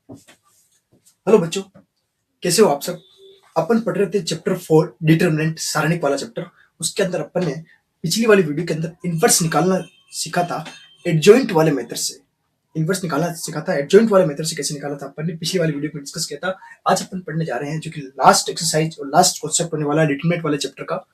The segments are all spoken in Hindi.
हेलो बच्चों, कैसे हो आप सब। अपन पढ़ रहे थे चैप्टर 4 डिटरमिनेंट, सारणिक वाला चैप्टर। उसके अंदर अपन ने पिछली वाली वीडियो के अंदर इनवर्स निकालना सीखा था एडजॉइंट वाले मेथड से। इनवर्स निकालना सीखा था, एडजॉइंट वाले मेथड से कैसे निकाला था अपन ने पिछली वाली वीडियो में डिस्कस किया था। आज अपन पढ़ने जा रहे हैं जो कि लास्ट एक्सरसाइज और लास्ट कॉन्सेप्ट होने वाला है डिटरमिनेंट वाले चैप्टर का,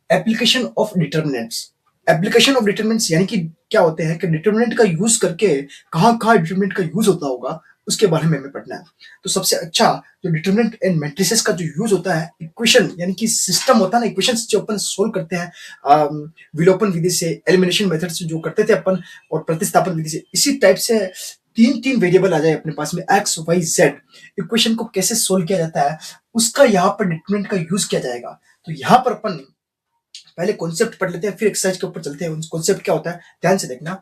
application of determinants. Application of determinants यानी कि क्या होते हैं कि डिटर्मिनेंट का यूज करके कहाँ कहाँ डिटर्मिनेंट का यूज होता होगा, उसके बारे में हमें पढ़ना है। तो सबसे अच्छा जो डिटर्मिनेंट एंड मैट्रिसेस का जो यूज होता है, इक्वेशन यानी कि सिस्टम होता है ना, इक्वेशंस जो अपन सोल्व करते हैं विलोपन विधि से, एलिमिनेशन मेथड से जो करते थे अपन, और प्रतिस्थापन विधि से, इसी टाइप से तीन तीन वेरिएबल आ जाए अपने पास में एक्स वाई जेड, इक्वेशन को कैसे सोल्व किया जाता है उसका यहाँ पर डिटर्मिनेंट का यूज किया जाएगा। तो यहाँ पर अपन पहले कॉन्सेप्ट पढ़ लेते हैं, फिर एक्सरसाइज के ऊपर चलते हैं। कॉन्सेप्ट क्या होता है ध्यान से देखना।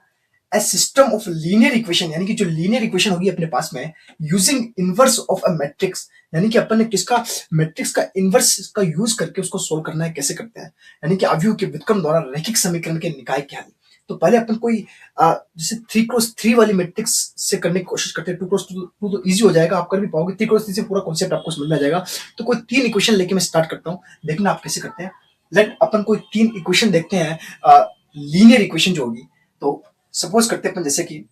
ए सिस्टम ऑफ लीनियर इक्वेशन यानी कि जो लीनियर इक्वेशन होगी अपने पास में using inverse of a matrix, यानी कि अपन ने किसका, मैट्रिक्स का इनवर्स का यूज करके उसको सोल्व करना है। कैसे करते हैं, यानी कि अवयव के व्युत्क्रम द्वारा रैखिक समीकरण के निकाय के हल। तो पहले अपन कोई जैसे 3x3 वाली मैट्रिक्स से करने की कोशिश करते हैं। 2x2 तो इजी हो जाएगा, आप कर भी पाओगे। 3x3 से पूरा कॉन्सेप्ट आपको समझ में आ जाएगा। तो कोई तीन इक्वेशन लेके मैं स्टार्ट करता हूँ, देखना आप कैसे करते हैं। लेट अपन कोई तीन इक्वेशन देखते हैं, लीनियर इक्वेशन जो होगी। तो सपोज करते हैं अपन जैसे कि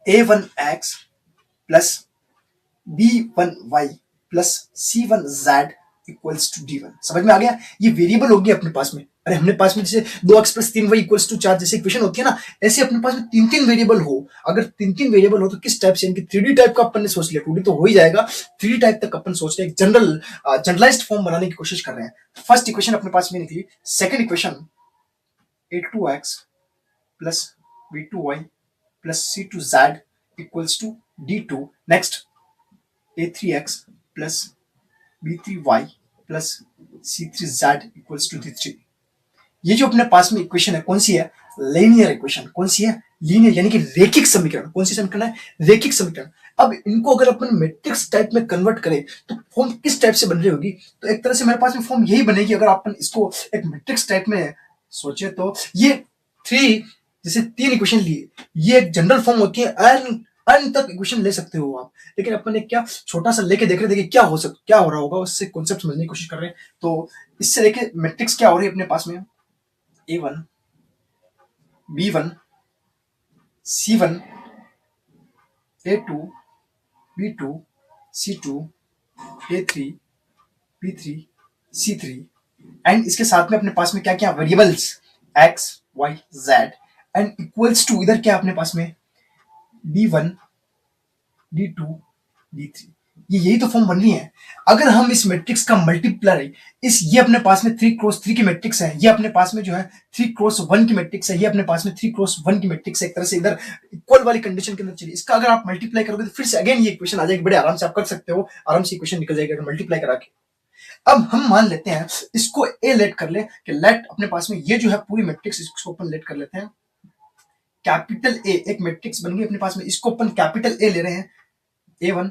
a1x plus b1y plus c1z equals to d1। समझ में आ गया। ये वेरिएबल होगी अपने पास में। अरे हमने पास में जैसे 2x plus 3y equals to 4 जैसे इक्वेशन होती है ना, ऐसे अपने पास में तीन तीन वेरिएबल हो। अगर तीन तीन वेरिएबल हो तो किस टाइप से, इनकी 3D टाइप का अपन ने सोच लिया, 2D तो हो ही जाएगा, 3D टाइप तक अपन सोच रहे हैं, जनरलाइज्ड फॉर्म बनाने की कोशिश कर रहे हैं। फर्स्ट इक्वेशन अपने पास में निकली। Second equation a2x plus b2y plus c2z equals to d2। Next a3x plus b3y plus c3z equals to d3। ये जो अपने पास में इक्वेशन है कौन सी है, लीनियर इक्वेशन। कौन सी है, लीनियर यानी कि रेखिक समीकरण। कौन सी समीकरण है, रेखिक समीकरण। अब इनको अगर अपन मैट्रिक्स टाइप में कन्वर्ट करें तो फॉर्म किस टाइप से बन रही होगी। तो एक तरह से मेरे पास में फॉर्म यही बनेगी अगर अपन इसको एक मैट्रिक्स टाइप में सोचे तो। ये थ्री जैसे तीन इक्वेशन लिए, ये एक जनरल फॉर्म होती है, अन तक इक्वेशन ले सकते हो आप। लेकिन अपन ने क्या छोटा सा लेके देख रहे थे कि क्या हो रहा होगा, उससे कॉन्सेप्ट समझने की कोशिश कर रहे हैं। तो इससे लेके मैट्रिक्स क्या हो रही है अपने पास में, a1 b1 c1 a2 b2 c2 a3 b3 c3। And इसके साथ में अपने पास में क्या क्या variables x y z and equals to इधर क्या अपने पास में d1 d2 d3। ये यही तो फॉर्म बन रही है। अगर हम इस मैट्रिक्स का मल्टीप्लाई, इस ये अपने पास में 3x3 की मैट्रिक्स है, ये अपने पास में जो है 3x1 की मैट्रिक्स है, ये अपने पास में 3x1 की मैट्रिक्स है। एक तरह से इधर इक्वल वाली कंडीशन के अंदर चलिए, इसका अगर आप मल्टीप्लाई करोगे तो फिर से अगेन ये इक्वेशन आ जाएगी। बड़े आराम से आप कर सकते हो, आराम से इक्वेशन निकल जाएगी अगर मल्टीप्लाई करा के। अब हम मान लेते हैं इसको ए लेट कर ले कि लेट अपने पास में ये जो है पूरी मैट्रिक्स, इसको अपन लेट कर लेते हैं कैपिटल ए। एक मैट्रिक्स बन गई अपने पास में, इसको अपन कैपिटल ए ले रहे हैं। a1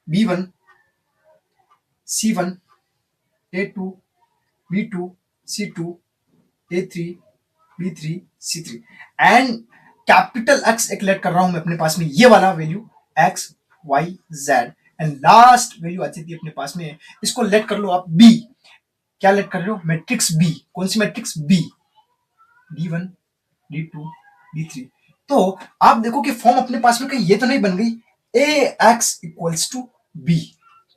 b1 c1 a2 b2 c2 a3 b3 c3 and capital X एक लेट कर रहा हूं मैं अपने पास में, ये वाला value X Y Z and last value आती थी अपने पास में, इसको लेट कर लो आप बी। क्या लेट कर रहे हो, मैट्रिक्स बी। कौन सी matrix, B. d1 d2 d3। तो आप देखो कि फॉर्म अपने पास में कहीं ये तो नहीं बन गई A X equals to B.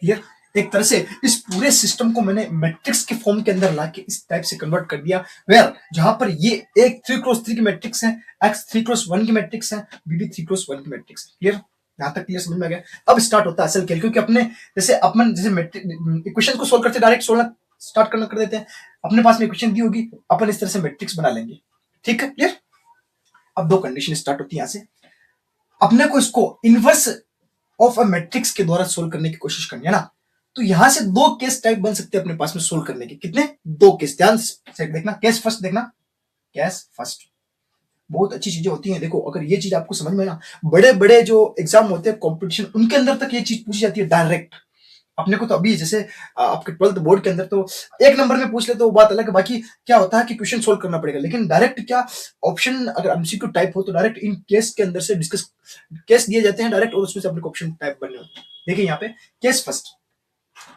Clear. एक तरह से इस पूरे सिस्टम को मैंने मैट्रिक्स के फॉर्म के अंदर लाके इस टाइप से कन्वर्ट कर दिया, वेयर जहां पर ये एक 3x3 की मैट्रिक्स है, एक्स 3x1 की मैट्रिक्स है, बी भी 3x1 की मैट्रिक्स। क्लियर, यहां तक क्लियर समझ में आ गया। अब स्टार्ट होता है असल खेल, क्योंकि अपने जैसे अपन जैसे इक्वेशन को सोल्व करते डायरेक्ट सोल्व स्टार्ट करना कर देते हैं। अपने पास में इक्वेशन दी होगी, अपन इस तरह से मैट्रिक्स बना लेंगे। ठीक है, क्लियर। अब दो कंडीशन स्टार्ट होती है यहां से। अपने को इसको इनवर्स ऑफ अ मैट्रिक्स के द्वारा सोल्व करने की कोशिश करनी है ना। तो यहां से दो केस टाइप बन सकते हैं अपने पास में सोल्व करने के। कितने, दो केस। ध्यान से देखना, केस फर्स्ट देखना, केस फर्स्ट। बहुत अच्छी चीजें होती हैं। देखो अगर ये चीज आपको समझ में ना, बड़े बड़े जो एग्जाम होते हैं कंपटीशन, उनके अंदर तक ये चीज पूछी जाती है डायरेक्ट अपने को तो अभी जैसे आपके 12th बोर्ड के अंदर तो एक नंबर में पूछ ले तो वो बात अलग है, बाकी क्या होता है कि क्वेश्चन सोल्व करना पड़ेगा, लेकिन डायरेक्ट क्या ऑप्शन अगर एमसीक्यू टाइप हो तो डायरेक्ट इन केस के अंदर से डिस्कस केस दिए जाते हैं डायरेक्ट, और उसमें से अपने को ऑप्शन टाइप बनने होते हैं। देखिए यहाँ पे केस फर्स्ट,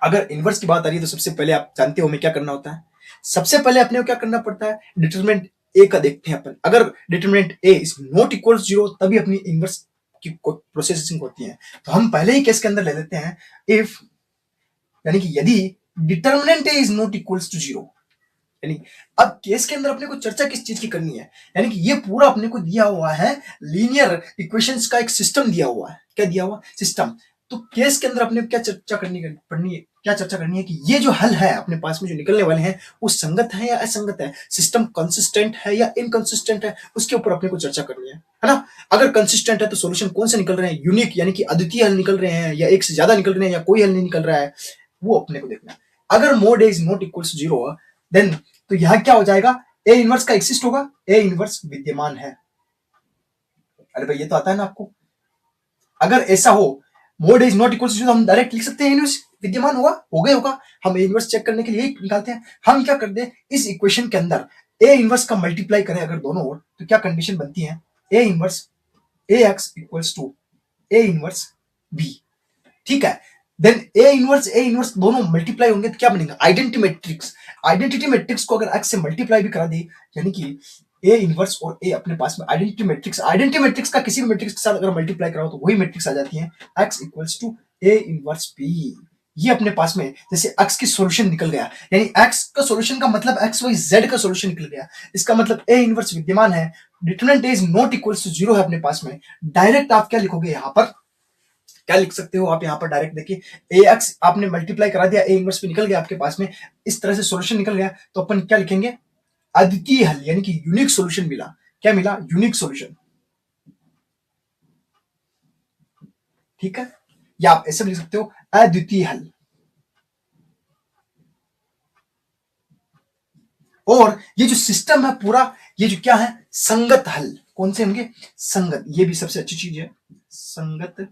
अगर इनवर्स की बात आ रही है तो सबसे पहले आप जानते हो हमें क्या करना होता है, सबसे पहले अपने को क्या करना पड़ता है, डिटरमिनेंट ए का देखते हैं अपन, अगर determinant A is not equal zero तभी अपनी इनवर्स की प्रोसेसिंग होती है। तो हम पहले ही केस के अंदर ले लेते हैं इफ, यानी कि यदि determinant A is not equals to zero, यानी अब केस के अंदर अपने को चर्चा किस चीज की करनी है, यानी कि ये पूरा अपने को दिया हुआ है लीनियर इक्वेशंस का एक सिस्टम दिया हुआ है, क्या दिया हुआ सिस्टम। तो केस के अंदर अपने को क्या चर्चा पढ़नी है, क्या चर्चा करनी है कि ये जो हल है अपने पास में जो निकलने वाले हैं वो संगत है या असंगत है, सिस्टम कंसिस्टेंट है या इनकंसिस्टेंट है, उसके ऊपर अपने को चर्चा करनी है ना। अगर कंसिस्टेंट है तो सॉल्यूशन कौन से निकल रहे हैं, यूनिक यानी कि अद्वितीय हल निकल रहे हैं या एक से ज्यादा निकल रहे हैं या कोई हल नहीं निकल रहा है, वो अपने को देखना है। अगर mod A is not equal to zero then तो यहां क्या हो जाएगा, ए इनवर्स का एक्सिस्ट होगा, ए इनवर्स विद्यमान है। अरे भाई ये तो आता है ना आपको, अगर ऐसा हो mod is not equal to zero हम डायरेक्ट लिख सकते हैं इनवर्स विद्यमान होगा, हो गया होगा। हम इनवर्स चेक करने के लिए निकालते हैं, हम क्या करते हैं इस इक्वेशन के अंदर ए इनवर्स का मल्टीप्लाई करें अगर दोनों ओर तो क्या कंडीशन बनती है, A inverse A X equals to A inverse B, ठीक है। देन ए इनवर्स दोनों मल्टीप्लाई होंगे तो क्या बनेगा, आइडेंटिटी मैट्रिक्स। आइडेंटिटी मैट्रिक्स को अगर एक्स से मल्टीप्लाई भी करा दी, यानी कि ए इनवर्स और ए अपने पास में आइडेंटिटी मैट्रिक्स का किसी भी मैट्रिक्स के साथ अगर मल्टीप्लाई कराओ तो वही मैट्रिक्स आ जाती है, X equals to A inverse B. ये अपने पास में जैसे एक्स की सॉल्यूशन निकल गया, यानी एक्स का सॉल्यूशन का मतलब एक्स वाई जेड का सॉल्यूशन निकल गया, इसका मतलब ए इनवर्स विद्यमान है, determinant A is not equals to zero है अपने पास में। डायरेक्ट आप क्या लिखोगे यहां पर, क्या लिख सकते हो आप यहाँ पर डायरेक्ट देखिए, ए एक्स आपने मल्टीप्लाई करा दिया, ए इनवर्स पे निकल गया आपके पास में, इस तरह से सॉल्यूशन निकल गया, तो अपन क्या लिखेंगे, अद्वितीय हल, यानी कि यूनिक सॉल्यूशन मिला। क्या मिला, यूनिक सॉल्यूशन, ठीक है। या आप ऐसे भी लिख सकते हो अद्वितीय हल। और ये जो सिस्टम है पूरा, ये जो क्या है, संगत हल, कौन से होंगे, संगत, ये भी सबसे अच्छी चीज है, संगत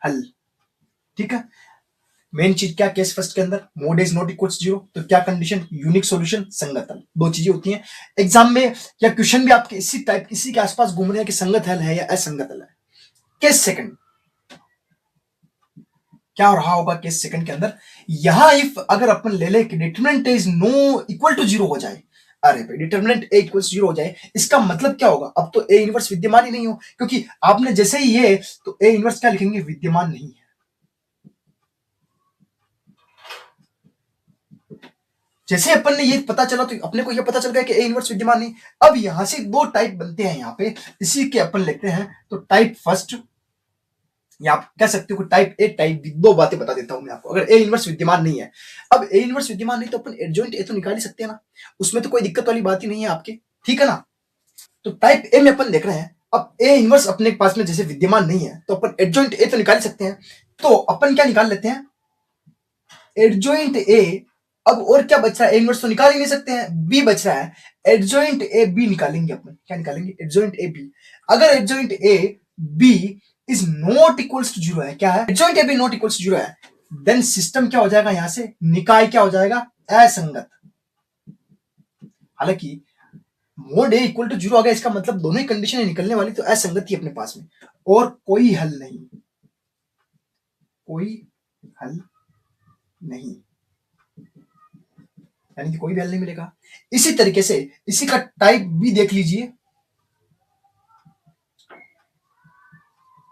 हल, ठीक है। मेन चीज क्या, केस फर्स्ट के अंदर mode is not equal zero तो क्या कंडीशन, यूनिक सॉल्यूशन, संगत हल, दो चीजें होती हैं एग्जाम में, या क्वेश्चन भी आपके इसी टाइप इसी के आसपास घूम रहे हैं कि संगत हल है या असंगत हल है। केस सेकंड क्या हो रहा होगा, केस सेकंड के अंदर यहां इफ अगर अपन ले ले कि determinant is no equal to zero हो जाए, अरे भाई डिटरमिनेंट ए इक्वल जीरो हो जाए, इसका मतलब क्या होगा, अब तो ए इनवर्स विद्यमान ही नहीं हो, क्योंकि आपने जैसे ही ये तो ए इनवर्स क्या लिखेंगे, विद्यमान नहीं है। जैसे अपन ने ये पता चला तो अपने को ये पता चल गया कि ए इनवर्स विद्यमान नहीं। अब यहां से दो टाइप बनते हैं यहाँ पे, इसी के अपन लिखते हैं, तो टाइप फर्स्ट, या आप कह सकते हो कि टाइप ए टाइप बी, दो बातें बता देता हूं मैं आपको। अगर ए इनवर्स विद्यमान नहीं है, अब ए इनवर्स विद्यमान नहीं तो अपन एडजॉइंट ए तो निकाल ही सकते हैं ना, उसमें तो कोई दिक्कत वाली बात ही नहीं है आपके, ठीक है ना। तो टाइप ए में अपन देख रहे हैं, अब ए इनवर्स अपने पास में जैसे विद्यमान नहीं है तो अपन एडजॉइंट ए तो निकाल सकते हैं, तो अपन क्या निकाल लेते हैं, एडजॉइंट ए। अब और क्या बच रहा है, ए इनवर्स तो निकाल ही नहीं सकते हैं, बी बच रहा है, एडजॉइंट ए बी निकालेंगे अपन, क्या निकालेंगे, एडजॉइंट ए बी। अगर adjoint A B is not equals to zero है, क्या है, adjoint A B not equals to zero है, देन सिस्टम क्या हो जाएगा, यहां से निकाय क्या हो जाएगा, असंगत। हालांकि mod A equal to zero आ गया, इसका मतलब दोनों ही कंडीशन निकलने वाली, तो असंगत ही अपने पास में, और कोई हल नहीं, कोई हल नहीं, यानी कि कोई भी हल नहीं मिलेगा। इसी तरीके से इसी का टाइप भी देख लीजिए,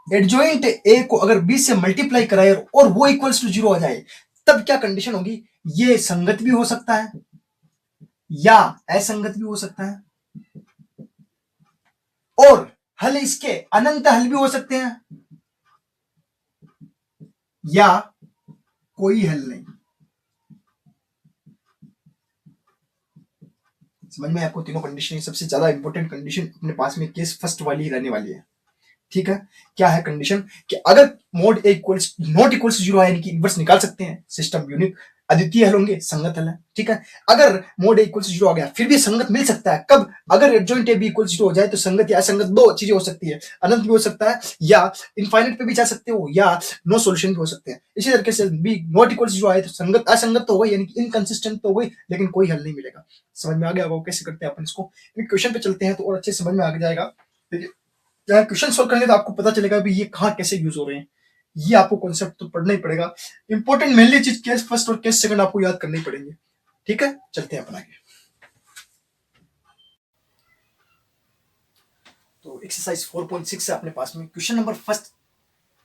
एडजॉइंट ए को अगर बी से मल्टीप्लाई कराए और वो इक्वल्स टू जीरो आ जाए, तब क्या कंडीशन होगी, ये संगत भी हो सकता है या असंगत भी हो सकता है, और हल इसके अनंत हल भी हो सकते हैं या कोई हल नहीं। समझ में आपको तीनों कंडीशन, सबसे ज्यादा इंपॉर्टेंट कंडीशन अपने पास में केस फर्स्ट वाली रहने वाली है, ठीक है। क्या है कंडीशन कि अगर mod A equals not equals zero है, यानी कि इनवर्स निकाल सकते हैं, सिस्टम यूनिक अद्वितीय हल होंगे, संगत हल है, ठीक है। अगर mod A equal to zero आ गया फिर भी संगत मिल सकता है, कब? अगर adjoint A B equal to zero हो जाए तो संगत या असंगत दो चीजें हो सकती है, अनंत भी हो सकता है या इनफाइनाइट पे भी जा सकते हो या नो सॉल्यूशन भी हो सकते हैं। इसी तरीके से B not equal to zero आए तो संगत असंगत तो हो गई, यानी कि इनकंसिस्टेंट तो हो गई, लेकिन कोई हल नहीं मिलेगा। समझ में आ गया होगा कैसे करते हैं अपन इसको। क्वेश्चन पे चलते हैं तो और अच्छे समझ में आ जाएगा। यहाँ क्वेश्चन सोल्व करेंगे तो आपको पता चलेगा भी ये कहाँ कैसे यूज हो रहे हैं। ये आपको कॉन्सेप्ट तो पढ़ना ही पड़ेगा। इंपॉर्टेंट मेनली चीज केस फर्स्ट और केस सेकंड आपको याद करनी पड़ेंगे, ठीक है। चलते हैं अपन आगे। तो एक्सरसाइज 4.6 है अपने पास में। क्वेश्चन नंबर फर्स्ट,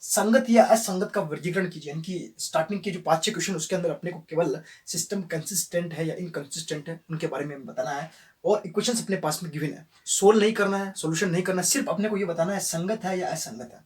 संगत या असंगत का वर्गीकरण कीजिए। यानी कि स्टार्टिंग के जो 5-6 क्वेश्चन उसके अंदर अपने को केवल सिस्टम कंसिस्टेंट है या इनकंसिस्टेंट है उनके बारे में बताना है, और इक्वेशंस अपने पास में गिवन है, सोल्व नहीं करना है, सॉल्यूशन नहीं करना है, सिर्फ अपने को ये बताना है संगत है या असंगत है,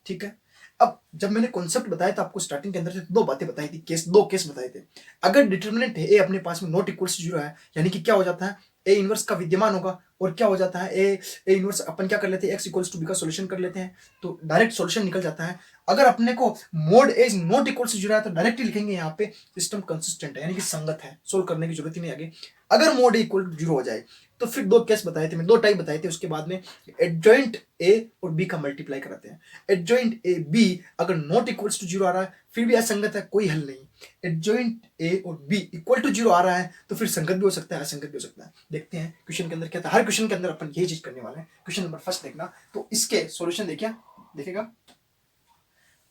ठीक है। अब जब मैंने कॉन्सेप्ट बताया था आपको स्टार्टिंग के अंदर से दो बातें बताई थी, दो केस बताए थे। अगर डिटर्मिनेंट है ए अपने पास में नॉट इक्वल टू जीरो है, यानी कि क्या हो जाता है, ए इनवर्स का विद्यमान होगा, और क्या हो जाता है, ए इनवर्स अपन क्या कर लेते हैं, एक्स इक्वल्स टू बी का सॉल्यूशन कर लेते हैं, तो डायरेक्ट सॉल्यूशन निकल जाता है। अगर अपने को mod A is not equal to zero है तो डायरेक्टली लिखेंगे यहाँ पे सिस्टम कंसिस्टेंट है, यानी कि संगत है, सोल्व करने की जरूरत ही नहीं आगे। अगर mod A equal to zero हो जाए तो फिर दो केस बताए थे, मैं दो टाइप बताए थे, उसके बाद में एडजॉइंट ए और बी का मल्टीप्लाई कराते हैं। एडजॉइंट ए बी अगर नॉट इक्वल्स टू जीरो आ रहा है फिर भी असंगत है, कोई हल नहीं। एडजॉइंट ए और बी इक्वल टू जीरो आ रहा है तो फिर संगत भी हो सकता है, असंगत भी हो सकता है। देखते हैं क्वेश्चन के अंदर क्या था। हर क्वेश्चन के अंदर अपन यही चीज करने वाले हैं। क्वेश्चन नंबर फर्स्ट देखना, तो इसके सॉल्यूशन देखिए, देखेगा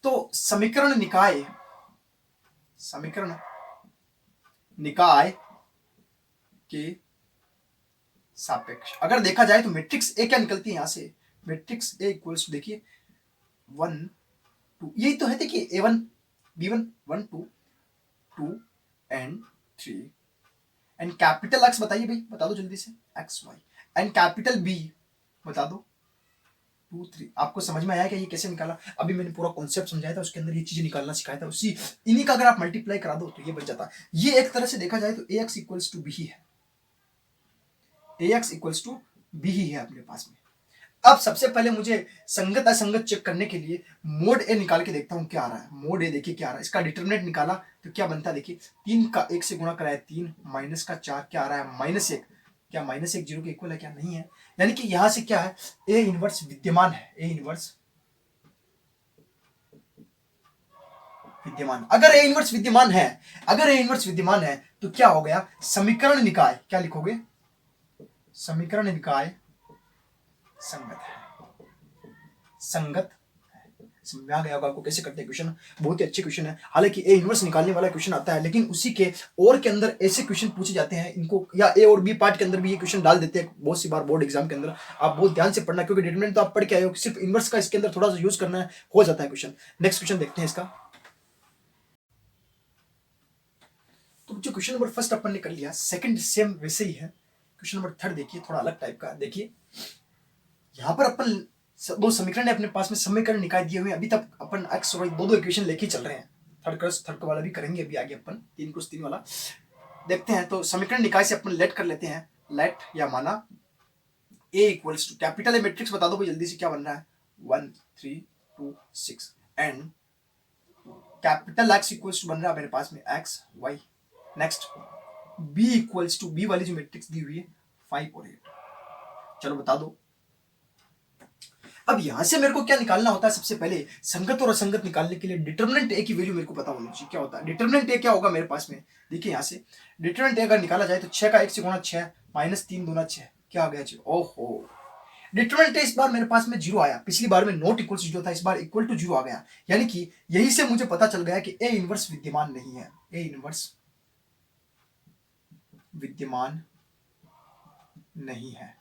तो समीकरण निकाय के सापेक्ष अगर देखा जाए तो मैट्रिक्स ए क्या निकलती है यहां से, मैट्रिक्स ए इक्वल्स टू देखिए 1 2, यही तो है, देखिए A1 B1 1 2 2 and 3 and capital x बताइए भाई, बता दो जल्दी से, X Y and capital B बता दो 2 3। आपको समझ में आया कि ये कैसे निकाला? अभी मैंने पूरा कॉन्सेप्ट समझाया था, उसके अंदर ये चीजें निकालना सिखाया था, उसी इन्हीं का अगर आप मल्टीप्लाई करा दो तो ये बन जाता। ये एक तरह से देखा जाए तो ए एक्स इक्वल्स टू बी ही है, ए एक्स इक्वल्स टू बी ही है अपने पास में। अब सबसे पहले मुझे संगत असंगत चेक करने के लिए मोड ए निकाल के देखता हूं क्या आ रहा है। मोड ए देखिए क्या आ रहा है, इसका डिटरमिनेंट निकाला तो क्या बनता है, देखिए 3 का 1 से गुणा कराया 3 माइनस का 4 क्या आ रहा है, -1। क्या -1 जीरो के इक्वल है, क्या नहीं है? यानी कि यहां से क्या है, ए इनवर्स विद्यमान है, ए इनवर्स विद्यमान। अगर ए इनवर्स विद्यमान है, अगर ए इनवर्स विद्यमान है तो क्या हो गया, समीकरण निकाय क्या लिखोगे, समीकरण निकाय संगत है, संगत। समझ में आ गया होगा आपको कैसे करते हैं क्वेश्चन, बहुत ही अच्छे क्वेश्चन है। हालांकि ए इनवर्स निकालने वाला क्वेश्चन आता है, लेकिन उसी के और के अंदर ऐसे क्वेश्चन पूछे जाते हैं इनको, या ए और बी पार्ट के अंदर भी ये क्वेश्चन डाल देते हैं बहुत सी बार बोर्ड एग्जाम के अंदर। आप बहुत ध्यान से पढ़ना, क्योंकि डिटरमिनेंट तो आप पढ़ के आए हो, सिर्फ इनवर्स का इसके अंदर थोड़ा सा यूज करना है, हो जाता है क्वेश्चन। नेक्स्ट क्वेश्चन देखते हैं इसका। तो जो क्वेश्चन नंबर फर्स्ट अपन ने कर लिया, सेकंड सेम वैसे ही है। क्वेश्चन नंबर थर्ड देखिए, थोड़ा अलग टाइप का। देखिए यहाँ पर अपन दो समीकरण है अपने पास में, समीकरण निकाय दिए हुए। अभी तक अपन एक्स और वाई दो इक्वेशन लेके चल रहे हैं, थर्ड वाला भी करेंगे अभी आगे अपन, 3 × 3 वाला देखते हैं। तो समीकरण निकाय से अपन लेट कर लेते हैं, लेट या माना A equals to capital A, matrix बता दो भाई जल्दी से क्या बन रहा है, 1 3 2 6 and capital X equals to बन रहा है मेरे पास में X Y. Next B equals to, B वाली जो मैट्रिक्स दी हुई है 5 और 8। चलो बता दो। अब यहां से मेरे को क्या निकालना होता है, सबसे पहले संगत और असंगत निकालने के लिए डिटरमिनेंट ए की वैल्यू मेरे को पता होनी चाहिए। क्या होता है डिटरमिनेंट ए, क्या होगा मेरे पास में, देखिए यहां से डिटरमिनेंट ए अगर निकाला जाए तो 6 का 1 से गुणा 6 -3 दूना 6 क्या आ गया जी, ओहो। डिटरमिनेंट ए इस बार मेरे पास में जीरो आया, पिछली बार में नॉट इक्वल टू जीरो था, इस बार इक्वल टू जीरो आ गया। यानी कि यही से मुझे पता चल गया कि ए इनवर्स विद्यमान नहीं है, ए इनवर्स विद्यमान नहीं है।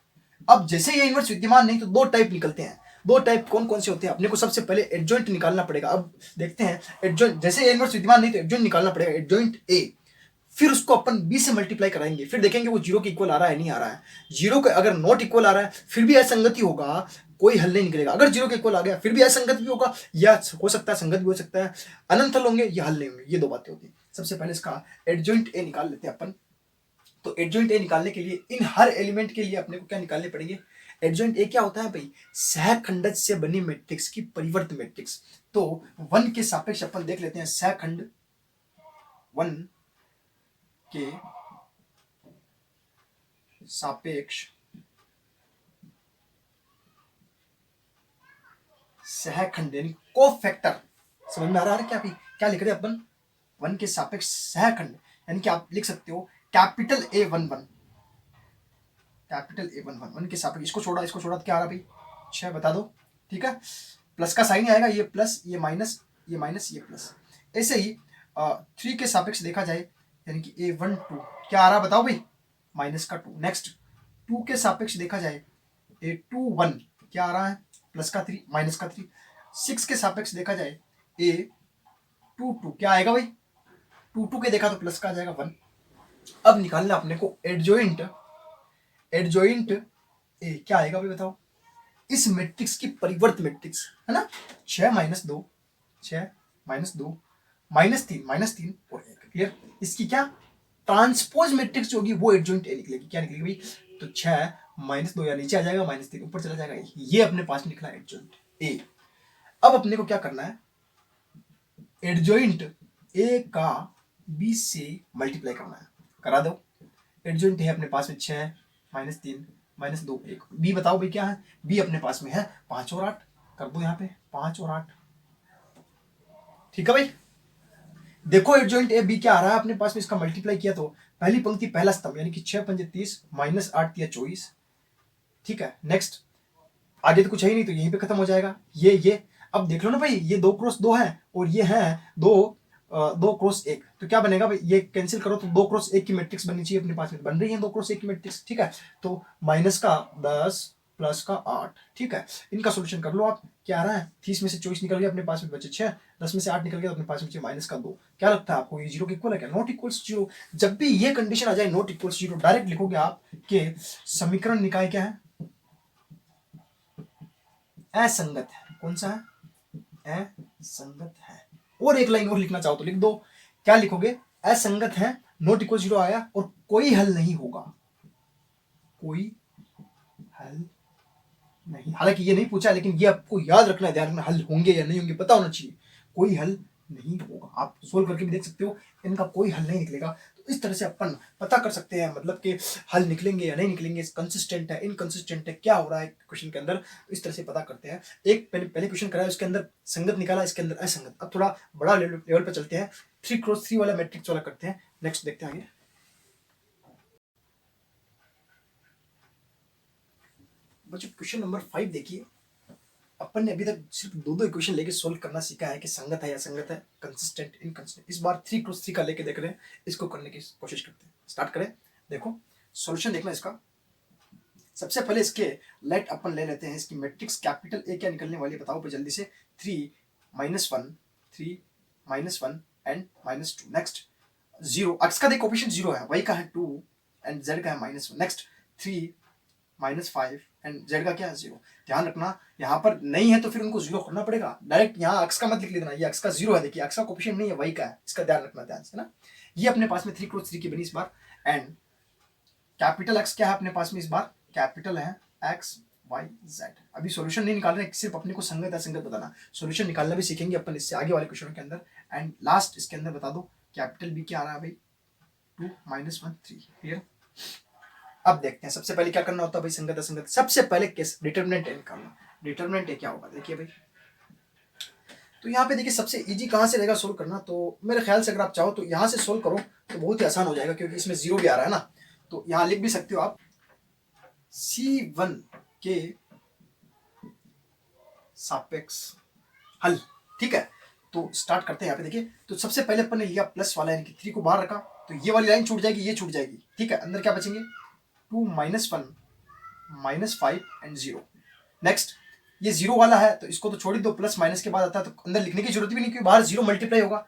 अब जैसे ये इनवर्स विद्यमान नहीं तो दो टाइप निकलते हैं। दो टाइप कौन कौन से होते हैं, अपने को सबसे पहले एडजॉइंट निकालना पड़ेगा। अब देखते हैं एडजॉइंट, जैसे ए इनवर्स विद्यमान नहीं तो एडजॉइंट निकालना पड़ेगा, एडजॉइंट ए। फिर उसको अपन बी से मल्टीप्लाई कराएंगे, फिर देखेंगे वो जीरो के इक्वल आ रहा है नहीं आ रहा है। जीरो के अगर नॉट इक्वल आ रहा है फिर भी असंगति होगा, कोई हल नहीं निकलेगा। अगर जीरो के इक्वल आ गया फिर भी असंगत भी होगा, या हो सकता है संगत भी हो सकता है, अनंत हल होंगे या हल नहीं होंगे, ये दो बातें होती है। सबसे पहले इसका एडजॉइंट ए निकाल लेते हैं अपन। तो एडजॉइंट ए निकालने के लिए इन हर एलिमेंट के लिए अपने को क्या निकालने पड़ेंगे, एडजॉइंट ए क्या होता है भाई, सहखंड से बनी मैट्रिक्स की परिवर्त मैट्रिक्स। तो 1 के सापेक्ष अपन देख लेते हैं, सहखंड 1 के सापेक्ष सहखंड यानी कोफैक्टर। समझ में आ रहा है क्या? क्या लिख रहे हैं अपन? 1 के सापेक्ष सहखंड, यानी कि आप लिख सकते हो कैपिटल A11, कैपिटल A11 1 के सापेक्ष। इसको छोड़ा तो क्या आ रहा भाई? 6 बता दो। ठीक है, प्लस का साइन आएगा, ये प्लस, ये माइनस, ये माइनस, ये प्लस। ऐसे ही 3 के सापेक्ष देखा जाए यानी कि A12 क्या आ रहा बताओ भाई? माइनस का 2। नेक्स्ट 2 के सापेक्ष देखा जाए A21 क्या आ रहा है? प्लस का 3 माइनस का 3। 6 के सापेक्ष देखा जाए A22 क्या आएगा भाई? 2 के देखा तो प्लस का आ जाएगा 1। अब निकालना अपने को एडजॉइंट ए क्या आएगा भाई बताओ? इस मैट्रिक्स की परिवर्त मैट्रिक्स है ना, 6 माइनस 2, 6 माइनस 2 माइनस 3 और 1। क्लियर? इसकी क्या ट्रांसपोज मैट्रिक्स होगी वो एडजॉइंट ए निकलेगी। क्या निकलेगी भाई? तो 6 माइनस 2 या नीचे आ जाएगा, माइनस 3 ऊपर चला जाएगा। ये अपने पास निकला एडजॉइंट ए। अब अपने को क्या करना है? एडजॉइंट ए का बी से मल्टीप्लाई करना है। करा दो। एडजॉइंट है अपने पास में 6 माइनस 3 माइनस 2 1। बी बताओ भाई क्या है? बी अपने पास में है 5 और 8। कर दो यहाँ पे 5 और 8। ठीक है भाई, देखो एडजॉइंट ए बी क्या आ रहा है अपने पास में, इसका मल्टीप्लाई किया तो पहली पंक्ति पहला स्तंभ यानी कि 6 पंजे 30 माइनस 8 तिया 24। ठीक है, नेक्स्ट आगे तो कुछ है ही नहीं तो यहीं पे खत्म हो जाएगा। ये अब देख लो ना भाई, ये 2 क्रॉस 2 है और ये है 2 क्रॉस 1, तो क्या बनेगा भाई? ये कैंसिल करो तो 2 क्रॉस 1 की मैट्रिक्स बननी चाहिए अपने पास में, बन रही है 2 क्रॉस 1 की मैट्रिक्स। ठीक है, तो माइनस का 10 प्लस का 8। ठीक है, इनका सोल्यूशन कर लो आप। क्या आ रहा है? 30 में से 24 निकल गया, अपने पास में बचे 6, 10 में से 8 निकल गया तो अपने पास में बचे माइनस का 2। क्या लगता है आपको? ये जीरो के इक्वल है क्या? Not equals zero. जब भी ये कंडीशन आ जाए नॉट इक्वल्स जीरो, डायरेक्ट लिखोगे आप कि समीकरण निकाय क्या है? असंगत है। कौन सा है? असंगत है। और एक लाइन और लिखना चाहो तो लिख दो। क्या लिखोगे? असंगत है, नॉट इक्वल जीरो आया और कोई हल नहीं होगा। कोई हल नहीं, हालांकि ये नहीं पूछा लेकिन ये आपको याद रखना है, ध्यान रखना, हल होंगे या नहीं होंगे पता होना चाहिए। कोई हल नहीं होगा, आप सोल्व करके भी देख सकते हो, इनका कोई हल नहीं निकलेगा। तो इस तरह से अपन पता कर सकते हैं, मतलब कि हल निकलेंगे या नहीं निकलेंगे, कंसिस्टेंट है इनकंसिस्टेंट है, क्या हो रहा है क्वेश्चन के अंदर, तो इस तरह से पता करते हैं। एक पहले क्वेश्चन कराया उसके अंदर संगत निकाला, इसके अंदर असंगत। अब थोड़ा बड़ा लेवल पर चलते हैं, 3x3 वाला मैट्रिक्स वाला करते हैं। नेक्स्ट देखते हैं आगे। बच्चों क्वेश्चन नंबर 5 देखिए। अपन ने अभी तक सिर्फ दो इक्वेशन लेके सोल्व करना सीखा है कि संगत है या असंगत है, कंसिस्टेंट इनकंसिस्टेंट। इस बार 3x3 का लेके देख रहे हैं, इसको करने की कोशिश करते हैं। स्टार्ट करें। देखो सॉल्यूशन देखना इसका। सबसे पहले इसके लेट अपन ले लेते हैं इसकी मैट्रिक्स कैपिटल ए क्या निकलने वाली है बताओ पे जल्दी से। 3 -1 3 -1 एंड -2। नेक्स्ट 0, एक्स का देखो कोएफिशिएंट 0 है, वाई का है 2 एंड जेड का है -1। नेक्स्ट 3 -5 एंड जेड का क्या है 0। ध्यान रखना यहाँ पर नहीं है तो फिर उनको 0 करना पड़ेगा। डायरेक्ट यहाँ एक्स का मत लिख लेना, ये एक्स का 0 है, देखिए एक्स का कोएफिशिएंट नहीं है, वाई का है, इसका ध्यान रखना ध्यान से ना। ये अपने पास में 3x3 की बनी इस बार। एंड कैपिटल एक्स क्या है अपने पास में इस बार? कैपिटल है एक्स वाई जेड। अभी सॉल्यूशन नहीं निकाल रहे, सिर्फ अपने को संगत असंगत बताना। सॉल्यूशन निकालना भी सीखेंगे अपन इससे आगे वाले क्वेश्चनों के अंदर। एंड लास्ट इसके अंदर बता दो कैपिटल बी क्या आ रहा है भाई? 2 -1 3। क्लियर? अब देखते हैं सबसे पहले क्या करना होता है भाई संगत असंगत। सबसे पहले केस डिटरमिनेंट ए निकालना। डिटरमिनेंट ए क्या होगा देखिए भाई, तो यहाँ पे देखिए सबसे इजी कहाँ से रहेगा सोल्व करना, तो मेरे ख्याल से अगर आप चाहो तो यहाँ से सोल्व करो तो बहुत ही आसान हो जाएगा, क्योंकि इसमें 0 भी आ रहा है ना। तो यहाँ लिख भी सकते हो आप C1 के सापेक्ष हल। ठीक है, तो स्टार्ट करते हैं यहाँ पे देखिए। तो सबसे पहले अपन ने लिया प्लस वाला यानी कि 3 को बाहर रखा, तो ये वाली लाइन छूट जाएगी, ये छूट जाएगी। ठीक है, अंदर क्या बचेंगे? 2 -1 -5 एंड 0। नेक्स्ट ये 0 वाला है तो इसको तो छोड़ ही दो, प्लस माइनस के बाद आता है तो अंदर लिखने की जरूरत भी नहीं, क्योंकि बाहर 0 मल्टीप्लाई होगा।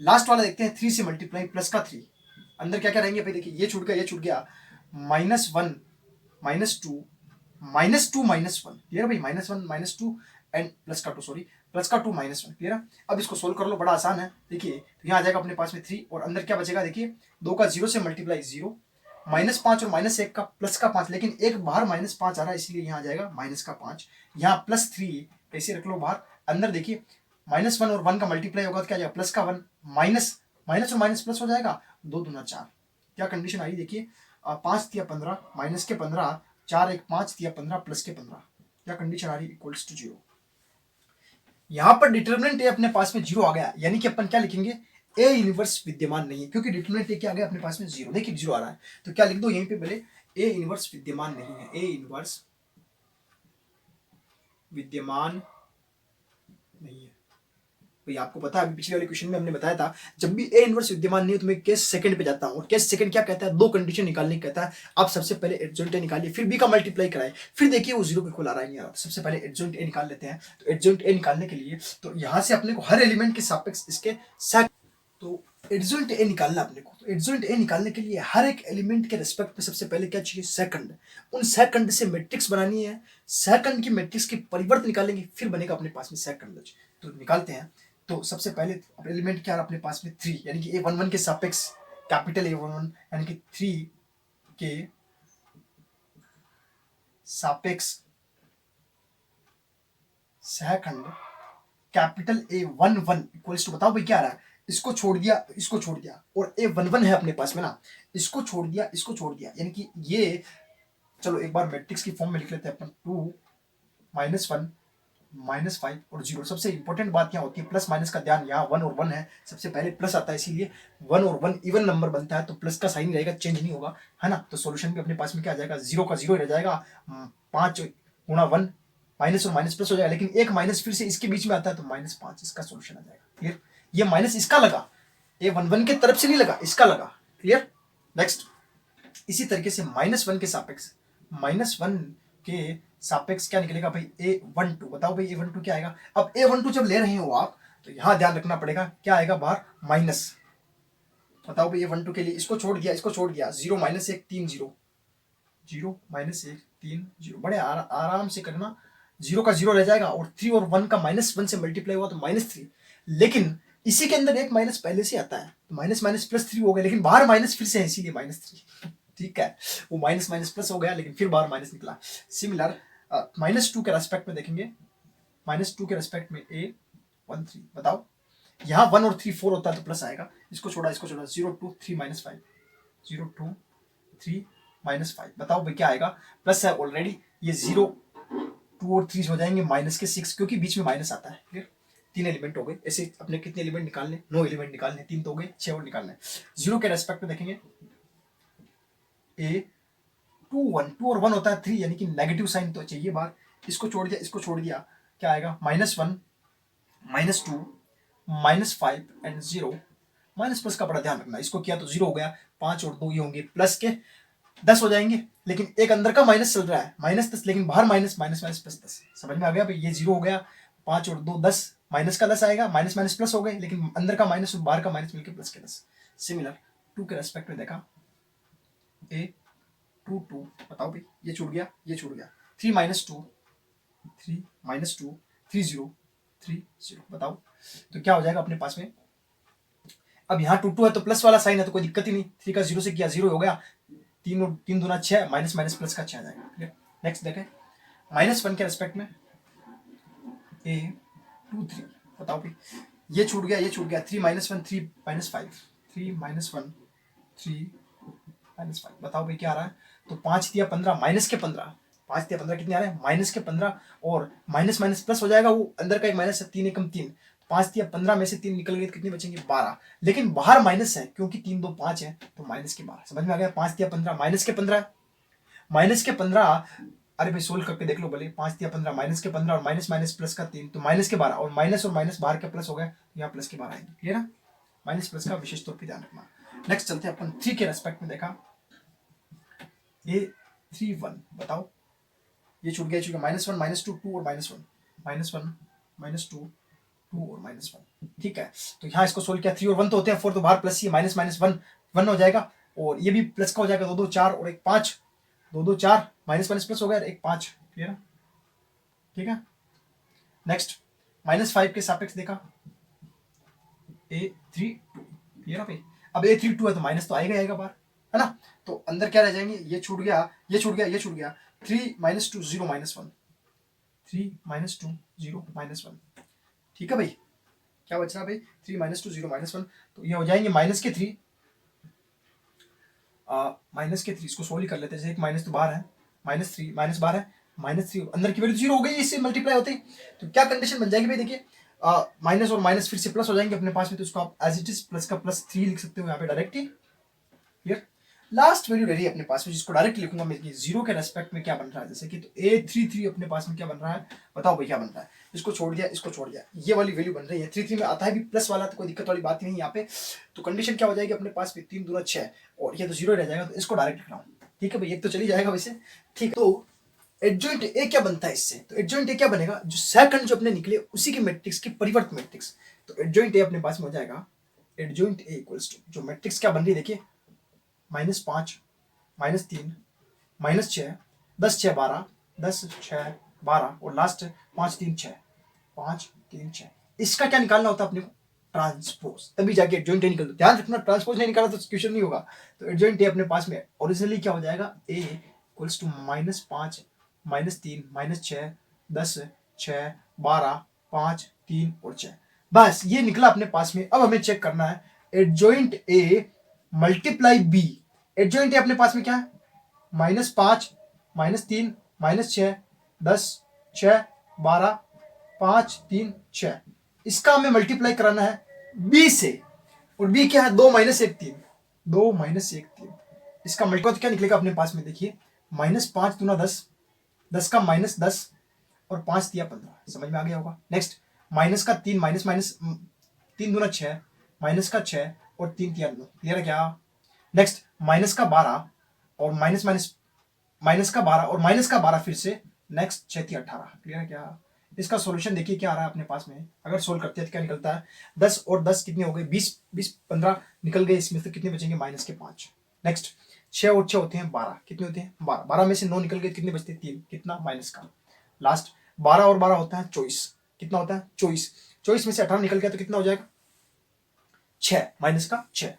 लास्ट वाला देखते हैं 3 से मल्टीप्लाई, प्लस का 3। अंदर क्या क्या रहेंगे भाई देखिए, ये छूट गया, ये छूट गया, -1 -2 -2 -1। क्लियर भाई? -1 -2 एंड प्लस का 2, सॉरी प्लस का 2 -1। क्लियर है? अब इसको सोल्व कर लो, बड़ा आसान है। देखिए तो यहाँ आ जाएगा अपने पास में 3 और अंदर क्या बचेगा देखिए, 2 का 0 से मल्टीप्लाई 0, -5 और -1 का प्लस का 5, लेकिन एक बाहर -5 आ रहा है इसलिए यहाँ आ जाएगा माइनस का 5। यहाँ +3 ऐसे रख लो बाहर। अंदर देखिए -1 और 1 का मल्टीप्लाई होगा तो क्या आ जाएगा? प्लस का 1 माइनस माइनस और माइनस प्लस हो जाएगा, 2 दूना 4। क्या कंडीशन आई देखिए, 5 दिया 15, माइनस के 15, 4 1 5 दिया 15 प्लस के 15, क्या कंडीशन आ रही है, इक्वल्स टू 0। यहां पर डिटर्मिनेंट ए अपने पास में 0 आ गया, यानी कि अपन क्या लिखेंगे, ए इनवर्स विद्यमान नहीं है, क्योंकि डिटर्मिनेंट ए क्या आ गया अपने पास में 0, देखिए 0 आ रहा है, तो क्या लिख दो यहीं पे पहले, ए इनवर्स विद्यमान नहीं है, ए इनवर्स विद्यमान नहीं है। भाई आपको पता है अभी पिछले वाले क्वेश्चन में हमने बताया था, जब भी ए इनवर्स विद्यमान नहीं है तो मैं केस सेकंड पे जाता हूं, और केस सेकंड क्या कहता है, दो कंडीशन निकालने की कहता है। आप सबसे पहले एडजॉइंट ए निकालिए, फिर बी का मल्टीप्लाई कराए, फिर देखिए वो 0 के इक्वल आ रहा है नहीं आ रहा। सबसे पहले एडजॉइंट ए निकाल लेते हैं। तो एडजॉइंट ए निकालने के लिए तो यहां से अपने को हर एलिमेंट के सापेक्ष इसके तो एडजॉइंट ए निकालना अपने को, तो एडजॉइंट ए निकालने के लिए हर एक एलिमेंट के रिस्पेक्ट में सबसे पहले क्या चाहिए, सेकंड। उन सेकंड से मैट्रिक्स बनानी है, सेकंड की मैट्रिक्स के परिवर्त निकालेंगे, फिर बनेगा अपने पास में सेकंड। तो निकालते हैं। तो सबसे पहले एलिमेंट क्या है अपने पास में, 3, यानी कि A11 के सापेक्ष कैपिटल A11 यानी कि 3 के सापेक्ष second capital A11 equals to, बताओ भाई क्या आ रहा है, इसको छोड़ दिया, इसको छोड़ दिया, और A11 है अपने पास में ना, इसको छोड़ दिया, इसको छोड़ दिया, यानी कि ये, चलो एक बार मैट्रिक्स की फॉर्म में लिख लेते हैं अपन, 2 -1 -5 और 0। सबसे इंपॉर्टेंट बात क्या होती है, प्लस माइनस का ध्यान, यहाँ 1 और 1 है, सबसे पहले प्लस आता है, इसीलिए 1 और 1 इवन नंबर बनता है, तो प्लस का साइन रहेगा, चेंज नहीं होगा, है ना। तो सॉल्यूशन भी अपने पास में क्या आ जाएगा, 0 का 0 रह जाएगा, 5 गुणा 1, माइनस और माइनस प्लस हो जाएगा, लेकिन एक माइनस फिर से इसके बीच में आता है, तो -5 इसका सॉल्यूशन आ जाएगा। क्लियर, ये माइनस इसका लगा, A11 के तरफ से नहीं लगा, इसका लगा। क्लियर, नेक्स्ट इसी तरीके से -1 के सापेक्ष, -1 के सापेक्ष क्या निकलेगा भाई, A12। बताओ भाई A12 क्या आएगा। अब A12 जब ले रहे हो आप, तो यहां ध्यान रखना पड़ेगा, क्या आएगा बाहर, माइनस। बताओ भाई A12 के लिए, इसको छोड़ दिया, इसको छोड़ दिया, 0 -1 3 0, 0 -1 3 0, बड़े आराम से करना, 0 का 0 रह जाएगा, और 3 और 1 का -1 से मल्टीप्लाई हुआ तो -3, लेकिन इसी के अंदर एक माइनस पहले से आता है, तो माइनस माइनस प्लस 3 हो गया, लेकिन बाहर माइनस फिर से है, इसीलिए -3। ठीक है, वो माइनस माइनस प्लस हो गया, लेकिन फिर बाहर माइनस निकला। सिमिलर -2 के रेस्पेक्ट में देखेंगे, -2 के रेस्पेक्ट में A13, बताओ यहाँ 1 और 3 4 होता है तो प्लस आएगा, इसको छोड़ा, इसको छोड़ा, 0 2 3 -5, 0 2 3 -5, बताओ भाई क्या आएगा, प्लस है ऑलरेडी, ये 0 2 और 3 हो जाएंगे -6, क्योंकि बीच में माइनस आता है। क्लियर, 3 एलिमेंट हो गए। ऐसे अपने कितने एलिमेंट निकालने, 9 एलिमेंट निकालने, 3 तो हो गए, 6 और निकालने। 0 के रेस्पेक्ट में देखेंगे, A 2 और 1 होता है 3, यानी कि नेगेटिव साइन तो चाहिए बाहर, इसको छोड़ दिया, इसको छोड़ दिया, क्या आएगा, -1 -2 -5 एंड 0। माइनस प्लस का बड़ा ध्यान रखना, इसको किया तो 0 हो गया, 5 और 2 ये होंगे प्लस के 10 हो जाएंगे, लेकिन एक अंदर का माइनस चल रहा है, -10, लेकिन बाहर माइनस माइनस माइनस प्लस 10। समझ में आ गया भाई, ये 0 हो गया, 5 और 2 10, माइनस का 10 आएगा, माइनस माइनस प्लस हो गए, लेकिन अंदर का माइनस और बाहर का माइनस मिलकर प्लस के 10। सिमिलर 2 के रेस्पेक्ट में देखा, A22, बताओ भाई ये छूट गया, ये छूट गया, 3 -2 3 -2 3 0 3 0, बताओ तो क्या हो जाएगा अपने पास में। अब यहाँ 2 2 है तो प्लस वाला साइन है, तो कोई दिक्कत ही नहीं, 3 का 0 से किया 0 हो गया, 3 और 3 दूना 6, माइनस माइनस प्लस का 6 आ जाएगा। नेक्स्ट देखें, -1 के रेस्पेक्ट में A23, बताओ भाई ये छूट गया, ये छूट गया, 3 -1 3 -5 3 -1 3 -5, बताओ भाई क्या आ रहा है। तो 5 दिया 15, माइनस के 15, 5 दिया 15 कितने आ रहे हैं, -15, और माइनस माइनस प्लस हो जाएगा, वो अंदर का एक माइनस है, 3 एकम 3, 5 दिया 15 में से 3 निकल गए, कितने बचेंगे 12, लेकिन बाहर माइनस है, क्योंकि 3 2 5 है, तो माइनस के 12। समझ में आ गया, 5 दिया 15 माइनस के 15, अरे भाई सोल्व करके देख लो भले, 5 दिया 15 -15 और माइनस माइनस प्लस का 3, तो माइनस के 12, और माइनस बाहर के प्लस हो गए, यहाँ प्लस के 12 आएंगे। क्लियर है, माइनस प्लस का विशेष तौर पर ध्यान रखना। नेक्स्ट चलते हैं अपन 3 के रेस्पेक्ट में देखा, A31, बताओ ये छूट गया, -1 -2 2 और -1 -1 -2 2 और -1। ठीक है, तो यहाँ इसको सोल्व किया, 3 और 1 तो होते हैं, 4 तो बाहर प्लस ही, माइनस माइनस 1 1 हो जाएगा, और ये भी प्लस का हो जाएगा, 2 2 4 और 1 5, 2 2 4 माइनस माइनस प्लस हो गया, 1 5। क्लियर है, ठीक है। नेक्स्ट -5 के सापेक्ष देखा, A32, क्लियर है भाई। अब A32 है तो माइनस तो आएगा आएगा बाहर, है ना, तो अंदर क्या रह जाएंगे, ये छूट गया, ये छूट गया, ये छूट गया, 3 -2 0 -1 3 -2 0 -1। ठीक है भाई, क्या बच रहा भाई, 3 -2 0 -1, तो ये हो जाएंगे -3 माइनस के 3 इसको सोल्व कर लेते हैं। जैसे एक माइनस तो बाहर है, -3 -12 है, -3 अंदर की वैल्यू 0 हो गई, इससे मल्टीप्लाई होते ही। तो क्या कंडीशन बन जाएगी भाई, देखिए माइनस और माइनस फिर से प्लस हो जाएंगे अपने पास में, तो इसको आप एज इट इज प्लस का +3 लिख सकते हो यहाँ पे डायरेक्ट ही। क्लियर। लास्ट वैल्यू रह रही है अपने पास में, जिसको डायरेक्ट लिखूंगा मैं कि 0 के रेस्पेक्ट में क्या बन रहा है। जैसे कि तो A33 अपने पास में क्या बन रहा है, बताओ भाई क्या बन रहा है। इसको छोड़ दिया, इसको छोड़ दिया, ये वाली वैल्यू बन रही है 33 में आता है भी प्लस वाला, तो कोई दिक्कत वाली बात नहीं यहाँ पे। तो कंडीशन क्या हो जाएगी अपने पास में, 3 दूना 6 और ये तो 0 रह जाएगा, तो इसको डायरेक्ट लिख रहा हूँ। ठीक है भाई, एक तो चली जाएगा वैसे। ठीक है, तो एडजॉइंट ए क्या बनता है इससे, तो एडजॉइंट ए क्या बनेगा, जो सेकंड जो अपने निकले उसी की मैट्रिक्स की परिवर्त मैट्रिक्स। तो एडजॉइंट ए अपने पास में हो जाएगा, एडजॉइंट ए इक्वल्स टू जो मैट्रिक्स क्या बन रही है देखिए, -5 -3 -6 10 6 12 10 6 12 और लास्ट 5 3 6 5 3 6। इसका क्या निकालना होता है अपने को, ट्रांसपोज, तभी जाके एडजॉइंट ए निकलता। ध्यान रखना, ट्रांसपोज नहीं निकाला तो क्वेश्चन नहीं होगा। तो एडजॉइंट ए अपने पास में ओरिजिनली क्या हो जाएगा, ए इक्वल्स टू -5 -3 -6 10 6 12 5 3 और 6। बस ये निकला अपने पास में। अब हमें चेक करना है adjoint A multiply B. Adjoint A अपने पास में क्या है, -5 -3 -6 10 6 12 5 3 6। इसका हमें मल्टीप्लाई कराना है बी से, और बी क्या है, 2 - 1 3 2 - 1 3। इसका मल्टीप्लाई तो क्या निकलेगा अपने पास में, देखिए -5 दूना 10 10 का -10 और 5 दिया 15। समझ में आ गया होगा। नेक्स्ट माइनस का 3 माइनस माइनस 3 दूना 6 माइनस का 6 और 3 दिया 9। क्लियर है क्या। नेक्स्ट माइनस का 12 और माइनस माइनस माइनस का 12 और माइनस का 12 फिर से, नेक्स्ट 6 3 18। क्लियर है क्या। इसका सॉल्यूशन देखिए क्या आ रहा है अपने पास में, अगर सोल्व करते हैं तो क्या निकलता है, 10 और 10 कितने हो गए, 20 20 15 निकल गए, इसमें से कितने बचेंगे, -5। नेक्स्ट 6 और 6 होते हैं 12, कितने होते हैं 12, 12 में से 9 निकल गए, कितने बचते हैं 3, कितना माइनस का। लास्ट 12 और 12 होता है 24, कितना होता है 24, 24 में से 18 निकल गया तो कितना हो जाएगा 6 माइनस का 6।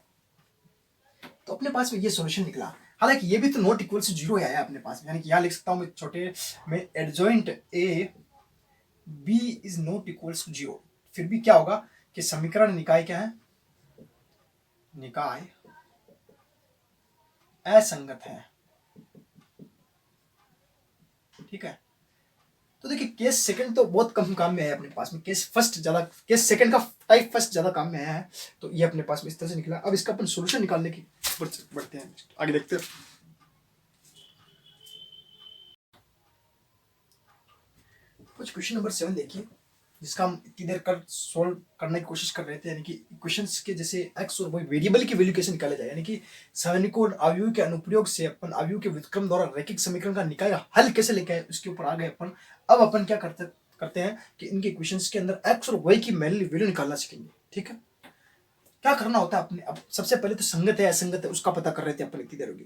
तो अपने पास में ये सॉल्यूशन निकला। हालांकि ये भी तो नॉट इक्वल टू 0 आया अपने पास में, यानी कि यहाँ लिख सकता हूँ मैं छोटे में adjoint A B is not equals to 0। फिर भी क्या होगा कि समीकरण निकाय क्या है, निकाय असंगत है। ठीक है, तो देखिए केस सेकंड तो बहुत कम काम में आया अपने पास में, केस फर्स्ट ज्यादा, केस सेकंड का टाइप फर्स्ट ज्यादा काम में आया है। तो ये अपने पास में इस तरह से निकला। अब इसका अपन सॉल्यूशन निकालने की बढ़ते हैं, आगे देखते हैं। कुछ क्वेश्चन नंबर 7 देखिए, जिसका हम इतनी देर कर सोल्व करने की कोशिश कर रहे थे, यानी कि इक्वेशंस के जैसे एक्स और वाई वेरिएबल की वैल्यू कैसे निकाला जाए, यानी कि समीकरण अवयव के अनुप्रयोग से अपन अवयव के व्युत्क्रम द्वारा रैखिक समीकरण का निकाय हल कैसे लेके आए, उसके ऊपर आ गए अपन। अब अपन क्या करते हैं कि इनके इक्वेशंस के अंदर एक्स और वाई की वैल्यू निकालना सीखेंगे। ठीक है, क्या करना होता है अपने, अब सबसे पहले तो संगत है असंगत है उसका पता कर रहे थे अपन, इतनी देर होगी।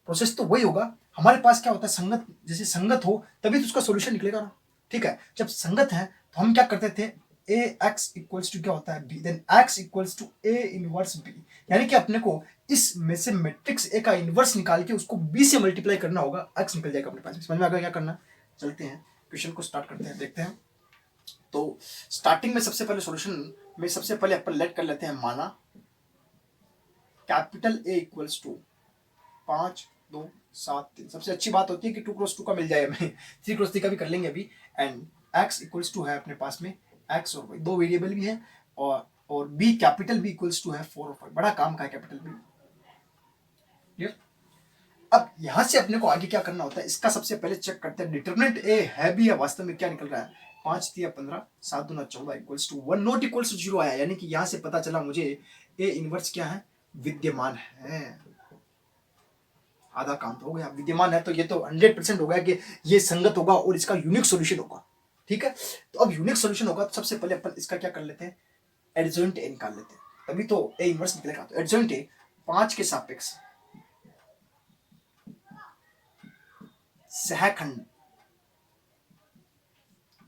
प्रोसेस तो वही होगा, हमारे पास क्या होता है संगत, जैसे संगत हो तभी तो उसका सोल्यूशन निकलेगा ना। ठीक है, जब संगत है तो हम क्या करते थे, ए एक्स इक्वल्स टू क्या होता है B, then X equals to A inverse B, यानी कि अपने को इस में से मैट्रिक्स ए का इनवर्स निकाल के उसको बी से मल्टीप्लाई करना होगा, एक्स निकल जाएगा अपने पास। समझ में आ गया क्या करना। चलते हैं क्वेश्चन को स्टार्ट करते हैं, देखते हैं। तो स्टार्टिंग में सबसे पहले सॉल्यूशन में सबसे पहले अपन लेट कर लेते हैं, माना कैपिटल ए इक्वल्स टू 5 2 7 3। सबसे अच्छी बात होती है कि 2 क्रॉस 2 का मिल जाए हमें, 3 क्रॉस 3 का भी कर लेंगे अभी। एंड x इक्वल्स टू है अपने पास में x और y, दो वेरिएबल भी है, और b capital b equals to है 4 और 5। बड़ा काम का है कैपिटल b। क्लियर। अब यहां से अपने को आगे क्या करना होता है, इसका सबसे पहले चेक करते हैं डिटरमिनेंट a है भी या वास्तव में क्या निकल रहा है। 5 3 15 7 2 14 equals to 1 not equals to 0 आया, यानी कि यहां से पता चला मुझे a इनवर्स क्या है, विद्यमान है। आधा काम तो हो गया, विद्यमान है तो ये तो 100% हो गया कि ये संगत होगा और इसका यूनिक सॉल्यूशन होगा। ठीक है, तो अब यूनिक सॉल्यूशन होगा तो सबसे पहले अपन इसका क्या कर लेते हैं, एडजॉइंट ए निकाल लेते हैं, तभी तो ए इनवर्स निकलेगा। तो एडजॉइंट ए 5 के सापेक्ष सहखंड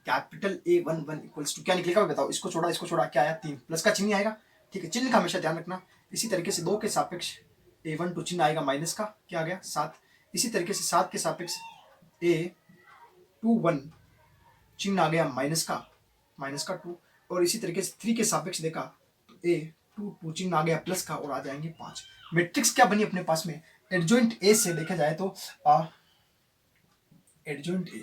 कैपिटल ए 1 1 इक्वल्स टू क्या निकलेगा बताओ। इसको छोड़ा क्या आया, 3 प्लस का चिन्ह आएगा। ठीक है, चिन्ह का हमेशा ध्यान रखना। इसी तरीके से 2 के सापेक्ष a1 2 चिन्ह आएगा माइनस का, क्या आ गया 7। इसी तरीके से 7 के सापेक्ष a2 1 चिन्ह आ गया माइनस का 2। और इसी तरीके से 3 के सापेक्ष देखा तो a2 2 चिन्ह आ गया प्लस का, और आ जाएंगे 5। मैट्रिक्स क्या बनी अपने पास में, एडजॉइंट ए से देखा जाए तो एडजॉइंट ए,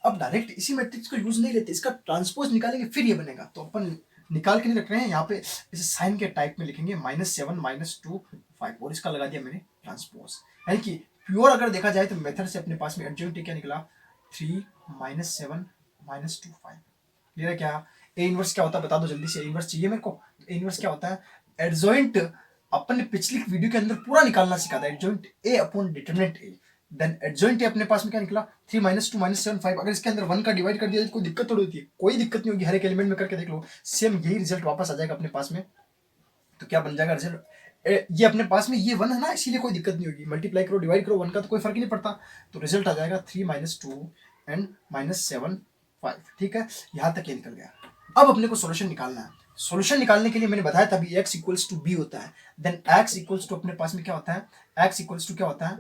अब डायरेक्ट इसी मैट्रिक्स को यूज नहीं लेते, इसका ट्रांसपोज निकालेंगे फिर ये बनेगा। तो अपन निकाल के नहीं रख रहे हैं यहाँ पे, इसे साइन के टाइप में लिखेंगे -7 -2 5 और इसका लगा दिया मैंने ट्रांसपोज। यानी कि प्योर अगर देखा जाए तो मेथड से अपने पास में एडजॉइंट क्या निकला 3 -7 -2 5। क्लियर है क्या? ए इनवर्स क्या होता है बता दो जल्दी से, ए इनवर्स चाहिए मेरे को। ए इनवर्स क्या होता है? एडजॉइंट अपन ने पिछली वीडियो के अंदर पूरा निकालना सीखा था, adjoint A upon determinant A. Then adjoint A अपने पास में क्या निकला 3 -2 -7 5। अगर इसके अंदर 1 का डिवाइड कर दिया तो कोई दिक्कत थोड़ी होती है? कोई दिक्कत नहीं होगी, हर एक एलिमेंट में करके देख लो, सेम यही रिजल्ट वापस आ जाएगा अपने पास में। तो क्या बन जाएगा रिजल्ट? ये अपने पास में ये 1 है ना, इसीलिए कोई दिक्कत नहीं होगी, मल्टीप्लाई करो डिवाइड करो 1 का तो कोई फर्क ही नहीं पड़ता। तो रिजल्ट आ जाएगा 3 -2 एंड -7 5। ठीक है, यहां तक ये निकल गया। अब अपने को सॉल्यूशन निकालना है। सॉल्यूशन निकालने के लिए मैंने बताया था अभी x इक्वल्स टू बी होता है। देन x इक्वल्स टू अपने पास में क्या होता है? x इक्वल्स टू क्या होता है?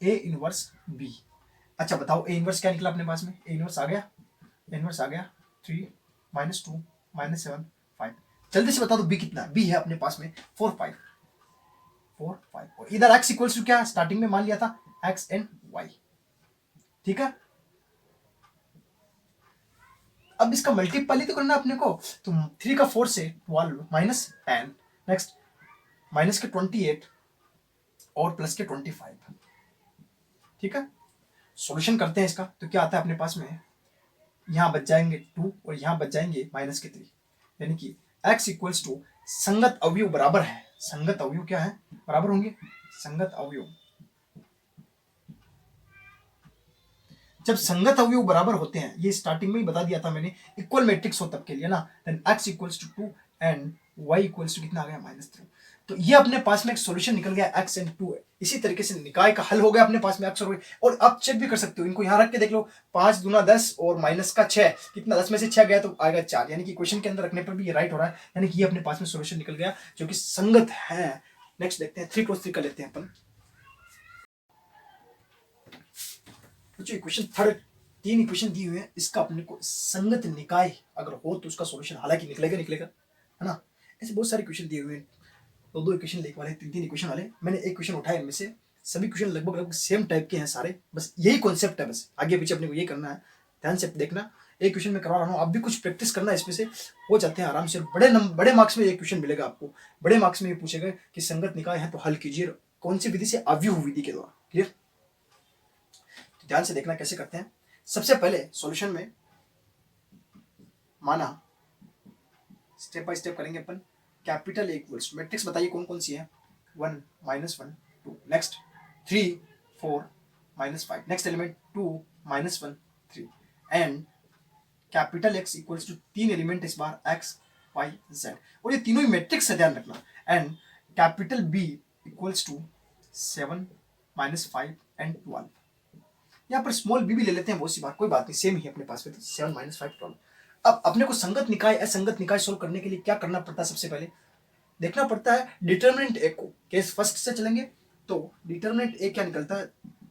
a inverse b। अच्छा बताओ a इनवर्स क्या निकला अपने पास में? a इनवर्स आ गया, a इनवर्स आ गया 3 -2 -7 5। जल्दी से बता दो b कितना है? b है अपने पास में 4 5 4 5। और इधर x इक्वल्स टू क्या स्टार्टिंग में मान लिया था? x and y। ठीक है, अब इसका मल्टीपल ही तो करना अपने को। तो 3 का 4 से 12 -10, नेक्स्ट माइनस के 28 और प्लस के 25। ठीक है, सॉल्यूशन करते हैं इसका। तो क्या आता है अपने पास में? यहां बच जाएंगे 2 और यहां बच जाएंगे -3। यानी कि x इक्वल्स टू संगत अवयव बराबर है। संगत अवयव क्या है? बराबर होंगे। संगत अवयव, जब संगत अवयव बराबर होते हैं, ये स्टार्टिंग में ही बता दिया था मैंने, इक्वल मैट्रिक्स हो तब के लिए ना, then x equals to 2 and y equals to कितना आ गया? -3। तो ये अपने पास में एक सॉल्यूशन निकल गया x एंड 2 है। इसी तरीके से निकाय का हल हो गया अपने पास में x और y। और आप चेक भी कर सकते हो, इनको यहां रख के देख लो, 5 दूना 10 और माइनस का 6 कितना? 10 में से 6 गया तो आएगा 4। यानी कि क्वेश्चन के अंदर रखने पर भी ये राइट हो रहा है। यानी कि ये अपने पास में सॉल्यूशन निकल गया जो कि संगत है। नेक्स्ट देखते हैं 3 × 3 का लेते हैं अपन। क्वेश्चन थर्ड, 3 इक्वेशन दी हुई है, इसका अपने को संगत निकाय अगर हो तो उसका सॉल्यूशन हालांकि निकलेगा निकलेगा, है ना। ऐसे बहुत सारे क्वेश्चन दिए हुए हैं, 2 इक्वेशन लिखने वाले, 3 इक्वेशन वाले। मैंने एक क्वेश्चन उठाया, इनमें से सभी क्वेश्चन लगभग लगभग सेम टाइप के हैं सारे, बस यही कॉन्सेप्ट है, बस आगे पीछे अपने को ये करना है। ध्यान से देखना, एक क्वेश्चन में करवा रहा हूँ, आप भी कुछ प्रैक्टिस करना इसमें से, हो जाते हैं आराम से। बड़े मार्क्स में एक क्वेश्चन मिलेगा आपको, बड़े मार्क्स में ये पूछेगा कि संगत निकाय है तो हल कीजिए कौन सी विधि से? अव्यूह विधि के द्वारा। क्लियर? ध्यान से देखना कैसे करते हैं। सबसे पहले सॉल्यूशन में माना, स्टेप बाय स्टेप करेंगे अपन। कैपिटल इक्वल्स, मैट्रिक्स बताइए कौन कौन सी है? 1 -1 2, next 3 4 -5, next element 2 -1 3 and capital X equals to 3 element इस बार x y z, और ये तीनों ही मैट्रिक्स है, ध्यान रखना। And capital B equals to 7 -5 and 12। यहाँ पर स्मॉल b भी ले लेते हैं, बहुत सी बात, कोई बात नहीं, सेम ही अपने पास में, तो 7 -5 12। अब अपने को संगत निकाय असंगत निकाय सोल्व करने के लिए क्या करना पड़ता है? सबसे पहले देखना पड़ता है डिटरमिनेंट ए को। केस फर्स्ट से चलेंगे तो डिटरमिनेंट ए क्या निकलता है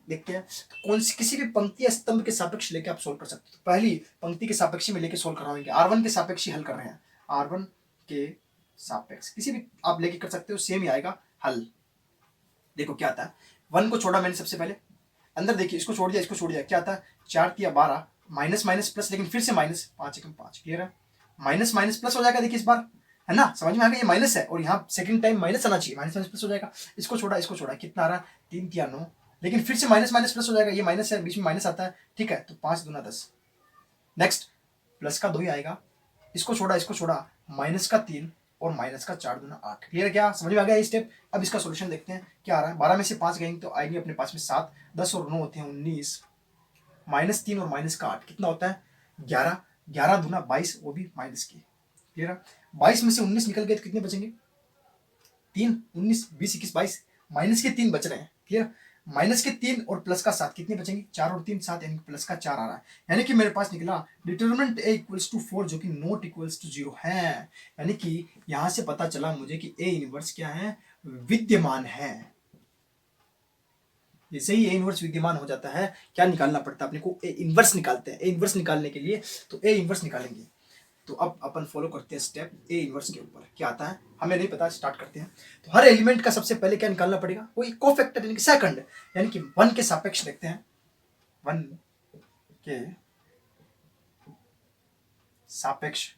देखते हैं। तो कौन सी किसी भी पंक्ति या स्तंभ के सापेक्ष लेके आप सोल्व कर सकते हो। तो पहली पंक्ति के सापेक्ष में लेके सोल्व कराएंगे, R1 के सापेक्ष हल कर रहे हैं, R1 के सापेक्ष किसी भी आप लेके कर सकते हो, सेम ही आएगा हल। देखो क्या आता है, 1 को छोड़ा मैंने सबसे पहले, अंदर देखिए, इसको छोड़ दिया इसको छोड़ दिया, क्या आता है? 4 तिया 12, माइनस माइनस प्लस, लेकिन फिर से माइनस, 5 एकम 5। क्लियर है? माइनस माइनस प्लस हो जाएगा, देखिए इस बार, है ना, समझ में आ गया, ये माइनस है और यहाँ सेकंड टाइम माइनस आना चाहिए, माइनस माइनस प्लस हो जाएगा। इसको छोड़ा कितना आ रहा है? 3 तिया 9, लेकिन फिर से माइनस माइनस प्लस हो जाएगा, ये माइनस है, बीच में माइनस आता है। ठीक है, तो 5 दूना 10, नेक्स्ट प्लस का 2 ही आएगा, इसको छोड़ा माइनस का 3 और माइनस का 4 दूना 8। क्लियर है? क्या समझ में आ गया ये स्टेप? अब इसका सॉल्यूशन देखते हैं क्या आ रहा है। 12 में से 5 गएंगे तो आएंगे अपने पास में 7, 10 और 9 होते हैं 19, -3 और माइनस का 8 कितना होता है? 11, 11 दूना 22, वो भी माइनस की। क्लियर है? 22 में से 19 निकल गए तो कितने बचेंगे? 3, 19 20 21 22, माइनस के 3 बच रहे हैं। क्लियर? माइनस के 3 और प्लस का 7 कितने बचेंगे? 4 और 3 7, यानी प्लस का 4 आ रहा है। यानी कि मेरे पास निकला डिटरमिनेंट ए इक्वल्स टू 4 जो कि नॉट इक्वल्स टू 0 है। यानी कि यहां से पता चला मुझे कि ए इनवर्स क्या है? विद्यमान है। जैसे ही ए इनवर्स विद्यमान हो जाता है, क्या निकालना पड़ता है अपने को? ए इनवर्स निकालते हैं। ए इनवर्स निकालने के लिए तो ए इनवर्स निकालेंगे, तो अब अपन फॉलो करते हैं स्टेप ए इनवर्स के ऊपर। क्या आता है हमें नहीं पता, स्टार्ट करते हैं। तो हर एलिमेंट का सबसे पहले क्या निकालना पड़ेगा, कोई कोफैक्टर यानी कि सेकंड, यानी कि 1 के सापेक्ष देखते हैं। 1 के सापेक्ष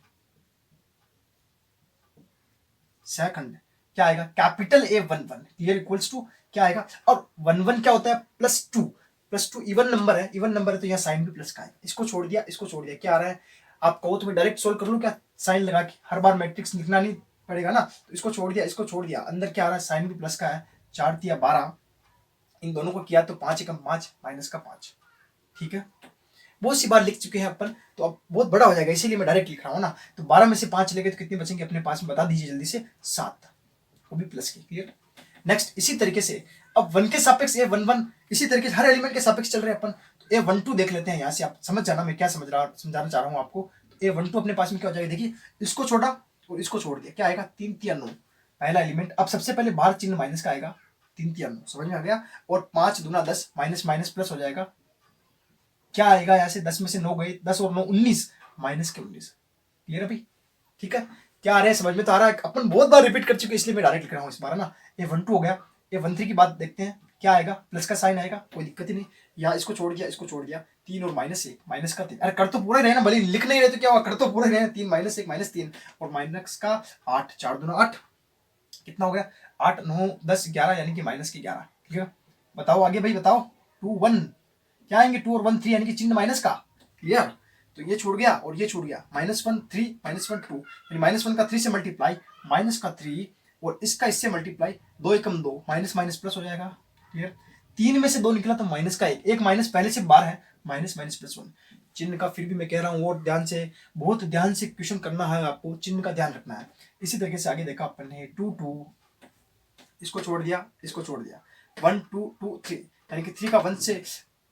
सेकंड क्या आएगा, capital A 1 1 clear equals to क्या आएगा, और 1 1 क्या होता है +2 इवन नंबर है, इवन नंबर है तो यहाँ साइन भी प्लस का है। इसको छोड़ दिया, इसको छोड़ दिया, क्या आ रहा है, आप कहो तो मैं डायरेक्ट सोल्व कर लूं क्या, साइन लगा के, हर बार मैट्रिक्स लिखना नहीं पड़ेगा ना। तो इसको छोड़ दिया, इसको छोड़ दिया, अंदर क्या आ रहा है, साइन भी प्लस का है, 4 या 12, इन दोनों को किया तो 5 एकम 5 माइनस का 5। ठीक है, बहुत सी बार लिख चुके हैं अपन, तो अब बहुत बड़ा हो जाएगा इसीलिए मैं डायरेक्ट लिख रहा हूँ ना। तो 12 में से 5 लेंगे तो कितने बचेंगे अपने पास में, बता दीजिए जल्दी से, 7, वो भी प्लस के। क्लियर। नेक्स्ट इसी तरीके से अब 1 के सापेक्ष ए 1 1, इसी तरीके से हर एलिमेंट के सापेक्ष चल रहे हैं अपन। तो ए 1 2 देख लेते हैं, यहाँ से आप समझ जाना मैं क्या समझाना चाह रहा हूँ आपको। तो ए 1 2 अपने पास में क्या हो जाएगा, देखिए इसको छोड़ा और इसको छोड़ दिया, क्या आएगा, 3 3 9 पहला एलिमेंट। अब सबसे पहले बाहर चिन्ह माइनस का आएगा, 3 3 9 समझ में आ गया, और 5 दूना 10 माइनस माइनस प्लस हो जाएगा, क्या आएगा यहाँ से, 10 में से 9 गए, 10 और 9 19 माइनस के 19। क्लियर अभी, ठीक है, क्या आ रहा है समझ में तो आ रहा है, अपन बहुत बार रिपीट कर चुके इसलिए मैं डायरेक्ट लिख रहा हूँ इस बार ना। ये 1 2 हो गया, ये 1 3 की बात देखते हैं, क्या आएगा, प्लस का साइन आएगा, कोई दिक्कत ही नहीं, यहाँ इसको छोड़ दिया, इसको छोड़ दिया, 3 और -1 माइनस का 3, अरे कर तो पूरा ही रहे ना, भले लिख नहीं रहे तो क्या हुआ, कर तो पूरा ही रहे, 3 -1 -3 और माइनस का 8, 4 दूना 8, कितना हो गया, 8 9 10 11 यानी कि माइनस के 11। ठीक है, बताओ आगे भाई बताओ, 2 1 क्या आएंगे, 2 और 1 3 यानी कि चिन्ह माइनस का। क्लियर, तो ये छूट गया और ये छूट गया, -1 3 -1 2, यानी -1 का 3 से मल्टीप्लाई, माइनस का 3 और इसका इससे मल्टीप्लाई, 2 एकम 2 माइनस माइनस प्लस हो जाएगा। क्लियर, 3 में से 2 निकला तो माइनस का 1, एक माइनस पहले से बार है, माइनस माइनस प्लस 1। चिन्ह का फिर भी मैं कह रहा हूँ और ध्यान से, बहुत ध्यान से क्वेश्चन करना है आपको, चिन्ह का ध्यान रखना है। इसी तरीके से आगे देखा अपन ने 2 2, इसको छोड़ दिया, इसको छोड़ दिया, 1 2 2 3 यानी कि 3 का 1 से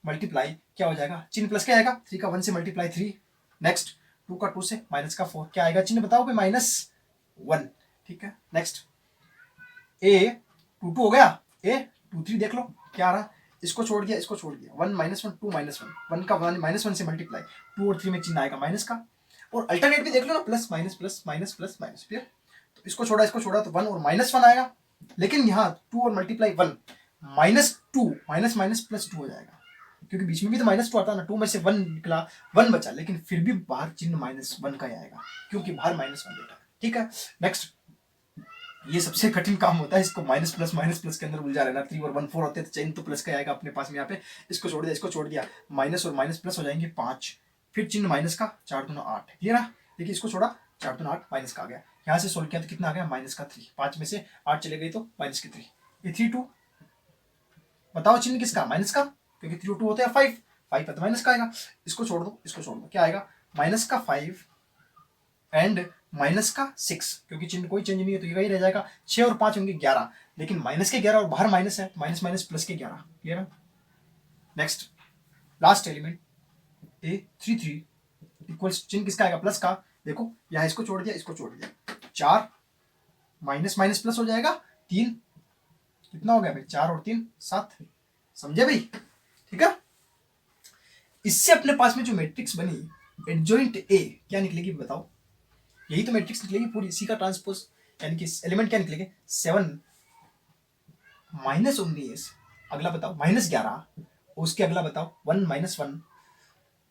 मल्टीप्लाई क्या हो जाएगा, चिन्ह प्लस क्या आएगा, 3 का 1 से मल्टीप्लाई 3, नेक्स्ट 2 का 2 से माइनस का 4, क्या आएगा चिन्ह बताओ भाई, -1। ठीक है, नेक्स्ट ए 2 2 हो गया, ए 2 3 देख लो क्या आ रहा, इसको छोड़ दिया, इसको छोड़ दिया, 1 -1 2 -1, 1 का 1 -1 से मल्टीप्लाई, 2 और 3 में चिन्ह आएगा माइनस का, और अल्टरनेट भी देख लो ना, plus minus plus minus plus minus. फिर तो इसको छोड़ा तो 1 और -1 आएगा, लेकिन यहाँ 2 और मल्टीप्लाई 1 -2 माइनस माइनस प्लस 2 हो जाएगा, क्योंकि बीच में भी तो -2 आता है ना, 2 में से 1 निकला, 1 बचा, लेकिन फिर भी बाहर चिन्ह -1 का ही आएगा क्योंकि बाहर -1 बेटा। ठीक है, नेक्स्ट ये सबसे कठिन काम होता है, इसको माइनस प्लस के अंदर उलझा रहना, 3 और 1 4 होते हैं तो चिन्ह तो प्लस का आएगा अपने पास में, यहाँ पे इसको छोड़ दिया, इसको छोड़ दिया, माइनस और माइनस प्लस हो जाएंगे 5, फिर चिन्ह माइनस का, 4 दूना 8। क्लियर है, देखिए इसको छोड़ा, 4 दूना 8 माइनस का आ गया, यहाँ से सोल्व किया तो कितना आ गया, माइनस का 3, 5 में से 8 चले गई तो माइनस के 3, ये 3 2, बताओ चिन्ह किसका, माइनस का, क्योंकि 3 2 होते हैं 5 5 तो माइनस का आएगा, इसको छोड़ दो, इसको छोड़ दो, क्या आएगा, माइनस का 5 एंड माइनस का 6, क्योंकि चिन्ह कोई चेंज नहीं है तो ये वही रह जाएगा, 6 और 5 होंगे 11, लेकिन माइनस के 11 और बाहर माइनस है, माइनस माइनस प्लस के 11। क्लियर है, नेक्स्ट लास्ट एलिमेंट ए 3 3 इक्वल्स, चिन्ह किसका आएगा, प्लस का, देखो यहाँ इसको छोड़ दिया, इसको छोड़ दिया, 4 माइनस माइनस प्लस हो जाएगा 3, कितना हो गया भाई, 4 और 3 7, समझे भाई। ठीक है, इससे अपने पास में जो मैट्रिक्स बनी एडजॉइंट ए क्या निकलेगी बताओ, यही तो मैट्रिक्स निकलेगी पूरी, इसी का ट्रांसपोज, यानी कि एलिमेंट क्या निकलेंगे, 7 -19, अगला बताओ -11, उसके अगला बताओ 1 -1,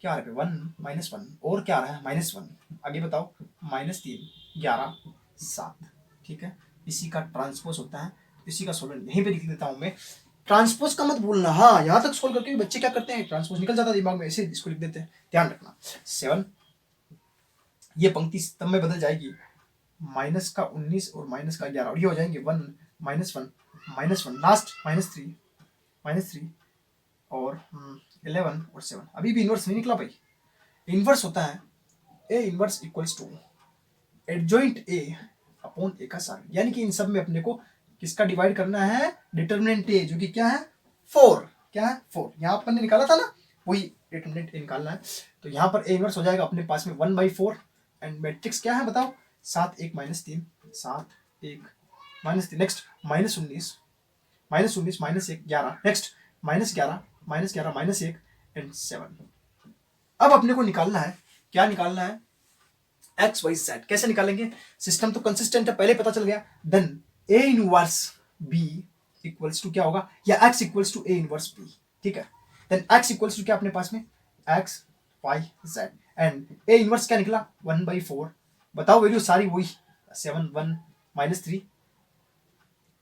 क्या आ रहा है 1 -1, और क्या आ रहा है -1, आगे बताओ -3 11 7। ठीक है, इसी का ट्रांसपोज होता है, इसी का सोल्यूशन यहीं पे लिख देता हूं मैं, ट्रांसपोज का मत भूलना, हाँ यहाँ तक सोल्व करके बच्चे क्या करते हैं, ट्रांसपोज निकल जाता है दिमाग में, ऐसे इसको लिख देते हैं, ध्यान रखना। 7, ये पंक्ति तब में बदल जाएगी, माइनस का 19 और माइनस का 11, और ये हो जाएंगे 1 -1 लास्ट -3 और 11 और 7, अभी भी इनवर्स नहीं निकला भाई, इनवर्स होता है A inverse equals to adjoint A upon A का साइन, यानी कि इन सब में अपने को किसका डिवाइड करना है, डिटर्मिनेंट ए, जो कि क्या है 4, क्या है 4, यहाँ अपन ने निकाला था ना, वही डिटर्मिनेंट ए निकालना है। तो यहाँ पर ए इनवर्स हो जाएगा अपने पास में 1/4, एंड मैट्रिक्स क्या है बताओ, 7 1 -3 7 1 -3, नेक्स्ट -19 -1 11, नेक्स्ट -11 -1 एंड 7। अब अपने को निकालना है, क्या निकालना है, एक्स वाई जेड कैसे निकालेंगे? सिस्टम तो कंसिस्टेंट है, पहले पता चल गया। Then A inverse B equals to क्या होगा, या X equals to A inverse B, ठीक है। देन एक्स इक्वल्स टू क्या अपने पास में, X Y Z, and A inverse क्या निकला 1/4। बताओ वैल्यू सारी वही 7 1 -3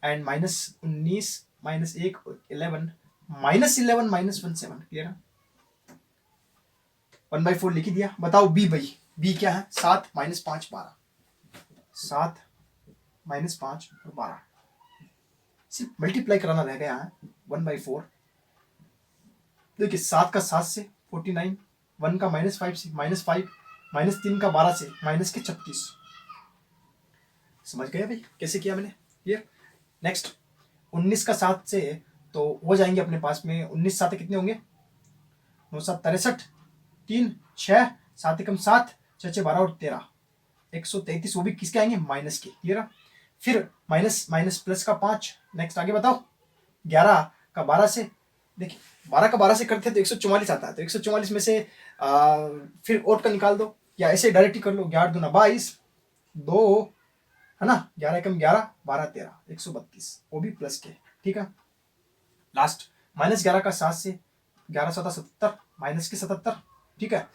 एंड -19 -1 11 -11 -1 7, क्लियर है। 1/4 लिख ही दिया। बताओ बी भाई, बी क्या है 7 -5 12, 7 -5 और 12, सिर्फ मल्टीप्लाई कराना रह गया है 1/4। देखिए 7 का 7 से 49, 1 का -5 से -5, -3 का 12 से माइनस के 36। समझ गए भाई कैसे किया मैंने, क्लियर। नेक्स्ट 19 का 7 से तो हो जाएंगे अपने पास में 19 7 कितने होंगे, 9 7 63, 3 6 7 एकम 7 6 6 12 और 13, 133, वो भी किसके आएंगे माइनस के, क्लियर। फिर माइनस माइनस प्लस का 5। नेक्स्ट आगे बताओ 11 का 12 से, देखिए 12 का 12 से करते हैं तो 144 आता है, तो 144 में से फिर ओट का निकाल दो, या ऐसे डायरेक्ट ही कर लो, 11 दूना 22, 2 है ना, 11 एकम 11 12 13 132, वो भी प्लस के, ठीक है। लास्ट -11 का 7 से 11 7 77 माइनस के 77, ठीक है।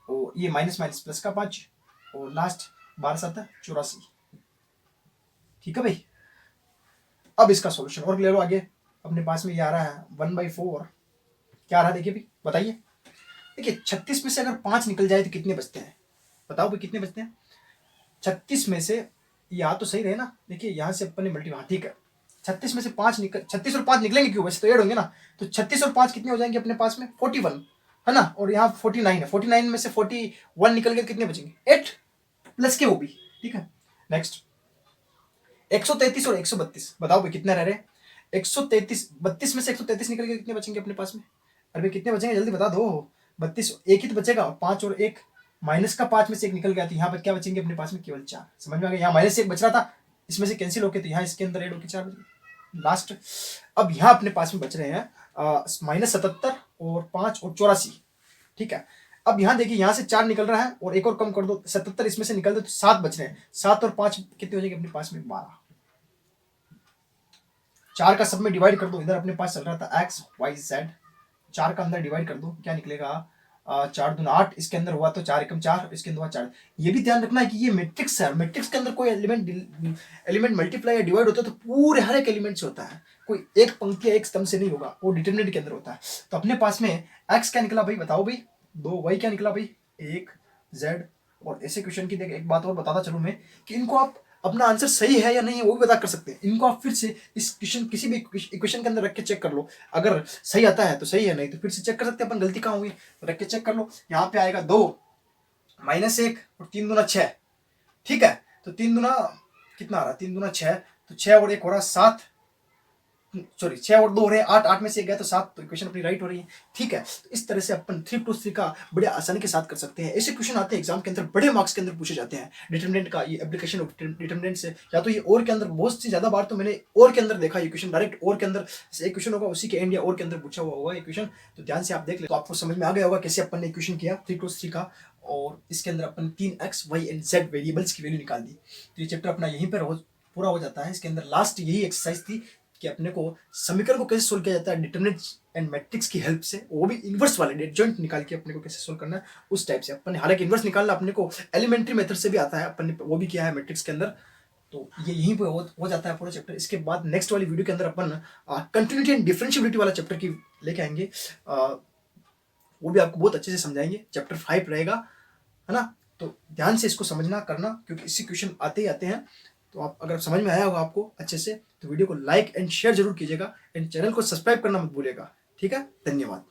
और ये माइनस माइनस प्लस का 5, और लास्ट 12 7 84, ठीक है भाई। अब इसका सॉल्यूशन और ले लो आगे। अपने पास में ये आ रहा है 1/4, क्या आ रहा है देखिए भाई, बताइए। देखिए 36 में से अगर 5 निकल जाए तो कितने बचते हैं, बताओ भाई कितने बचते हैं। 36 में से, यहाँ तो सही रहे ना, देखिए यहाँ से अपन ने मल्टी, हाँ ठीक है, 36 में से 5 निकल, 36 और 5 निकलेंगे क्यों, वैसे तो ऐड होंगे ना, तो 36 और 5 कितने हो जाएंगे अपने पास में 41, है ना, और यहाँ 49 है, 49 में से 41 निकल गए, कितने बचेंगे 8 प्लस के वो भी, ठीक है। नेक्स्ट 133 और 132, बताओ भाई कितने रह रहे हैं, 133, 32 में से 133 निकल गए, कितने बचेंगे अपने पास में, अरे भाई कितने बचेंगे जल्दी बता दो। 32, एक ही तो बचेगा, 5 और 1, माइनस का 5 में से 1 निकल गया, तो यहाँ पर क्या बचेंगे अपने पास में केवल 4। समझ में आ गया, यहाँ माइनस 1 बच रहा था, इसमें से कैंसिल होके तो यहाँ इसके अंदर ऐड होके 4 बच गए। लास्ट अब यहाँ अपने पास में बच रहे हैं -77 और 5 और 84, ठीक है। अब यहाँ देखिए यहाँ से 4 निकल रहा है और एक और कम कर दो, 77 इसमें से निकल दो तो 7 बच रहे हैं, 7 और 5 कितने हो जाएंगे अपने पास में 12। 4 का सब में डिवाइड कर दो, इधर अपने पास चल रहा था एक्स वाई जेड, 4 का अंदर डिवाइड कर दो, क्या निकलेगा 4 दूना 8, इसके अंदर हुआ तो 4 एकम 4, इसके अंदर हुआ 4। ये भी ध्यान रखना है कि ये मैट्रिक्स है, मैट्रिक्स के अंदर कोई एलिमेंट मल्टीप्लाई या डिवाइड होता है तो पूरे हर एक एलिमेंट से होता है, कोई एक पंक्ति या एक स्तंभ से नहीं होगा, वो डिटरमिनेंट के अंदर होता है। तो अपने पास में एक्स क्या निकला भाई, बताओ भाई 2, वाई क्या निकला भाई 1, जेड। और ऐसे क्वेश्चन की देख एक बात और बताता चलूं मैं, कि इनको आप अपना आंसर सही है या नहीं है वो भी पता कर सकते हैं। इनको आप फिर से इस क्वेश्चन किसी भी इक्वेशन के अंदर रख के चेक कर लो, अगर सही आता है तो सही है, नहीं तो फिर से चेक कर सकते हैं अपन गलती कहाँ हुई, तो रख के चेक कर लो। यहाँ पे आएगा 2 -1 और 3 दूना 6, ठीक है। तो 3 दूना कितना आ रहा है, 3 दूना 6, तो 6 और 1 हो रहा 7, सॉरी 6 और 2 हो रहे हैं 8, 8 में से 1 गया तो 7, तो इक्वेशन अपनी राइट हो रही है, ठीक है। तो इस तरह से अपन 3+3 का बड़े आसानी के साथ कर सकते हैं। ऐसे क्वेश्चन आते हैं एग्जाम के अंदर, बड़े मार्क्स के अंदर पूछे जाते हैं डिटरमिनेंट का, ये एप्लीकेशन ऑफ डिटरमिनेंट से, या तो ये और के अंदर, बहुत सी ज्यादा बार तो मैंने और के अंदर देखा ये क्वेश्चन, डायरेक्ट और के अंदर एक क्वेश्चन होगा उसी के एंड या और के अंदर पूछा हुआ होगा ये क्वेश्चन, तो ध्यान से आप देख ले तो आपको समझ में आ गया होगा कैसे अपन ने इक्वेशन किया 3+3 का, और इसके अंदर अपन 3 X Y and Z variables की वैल्यू निकाल दी। तो ये चैप्टर अपना यहीं पर पूरा हो जाता है। इसके अंदर लास्ट यही एक्सरसाइज थी कि अपने को समीकरण को कैसे सोल्व किया जाता है डिटरमिनेंट एंड मैट्रिक्स की हेल्प से, वो भी इन्वर्स वाले एडजॉइंट निकाल के अपने को कैसे सोल्व करना है उस टाइप से अपन ने, हालांकि इन्वर्स निकालना अपने को एलिमेंट्री मेथड से भी आता है, अपन ने वो भी किया है मैट्रिक्स के अंदर। तो ये यहीं पे हो जाता है पूरा चैप्टर। इसके बाद नेक्स्ट वाली वीडियो के अंदर अपन कंटिन्यूटी एंड डिफरेंशिएबिलिटी वाला चैप्टर की लेके आएंगे, वो भी आपको बहुत अच्छे से समझाएंगे। चैप्टर 5 रहेगा, है ना। तो ध्यान से इसको समझना करना, क्योंकि इससे क्वेश्चन आते ही आते हैं। तो आप अगर समझ में आया होगा आपको अच्छे से, तो वीडियो को लाइक एंड शेयर जरूर कीजिएगा, एंड चैनल को सब्सक्राइब करना मत भूलिएगा, ठीक है। धन्यवाद।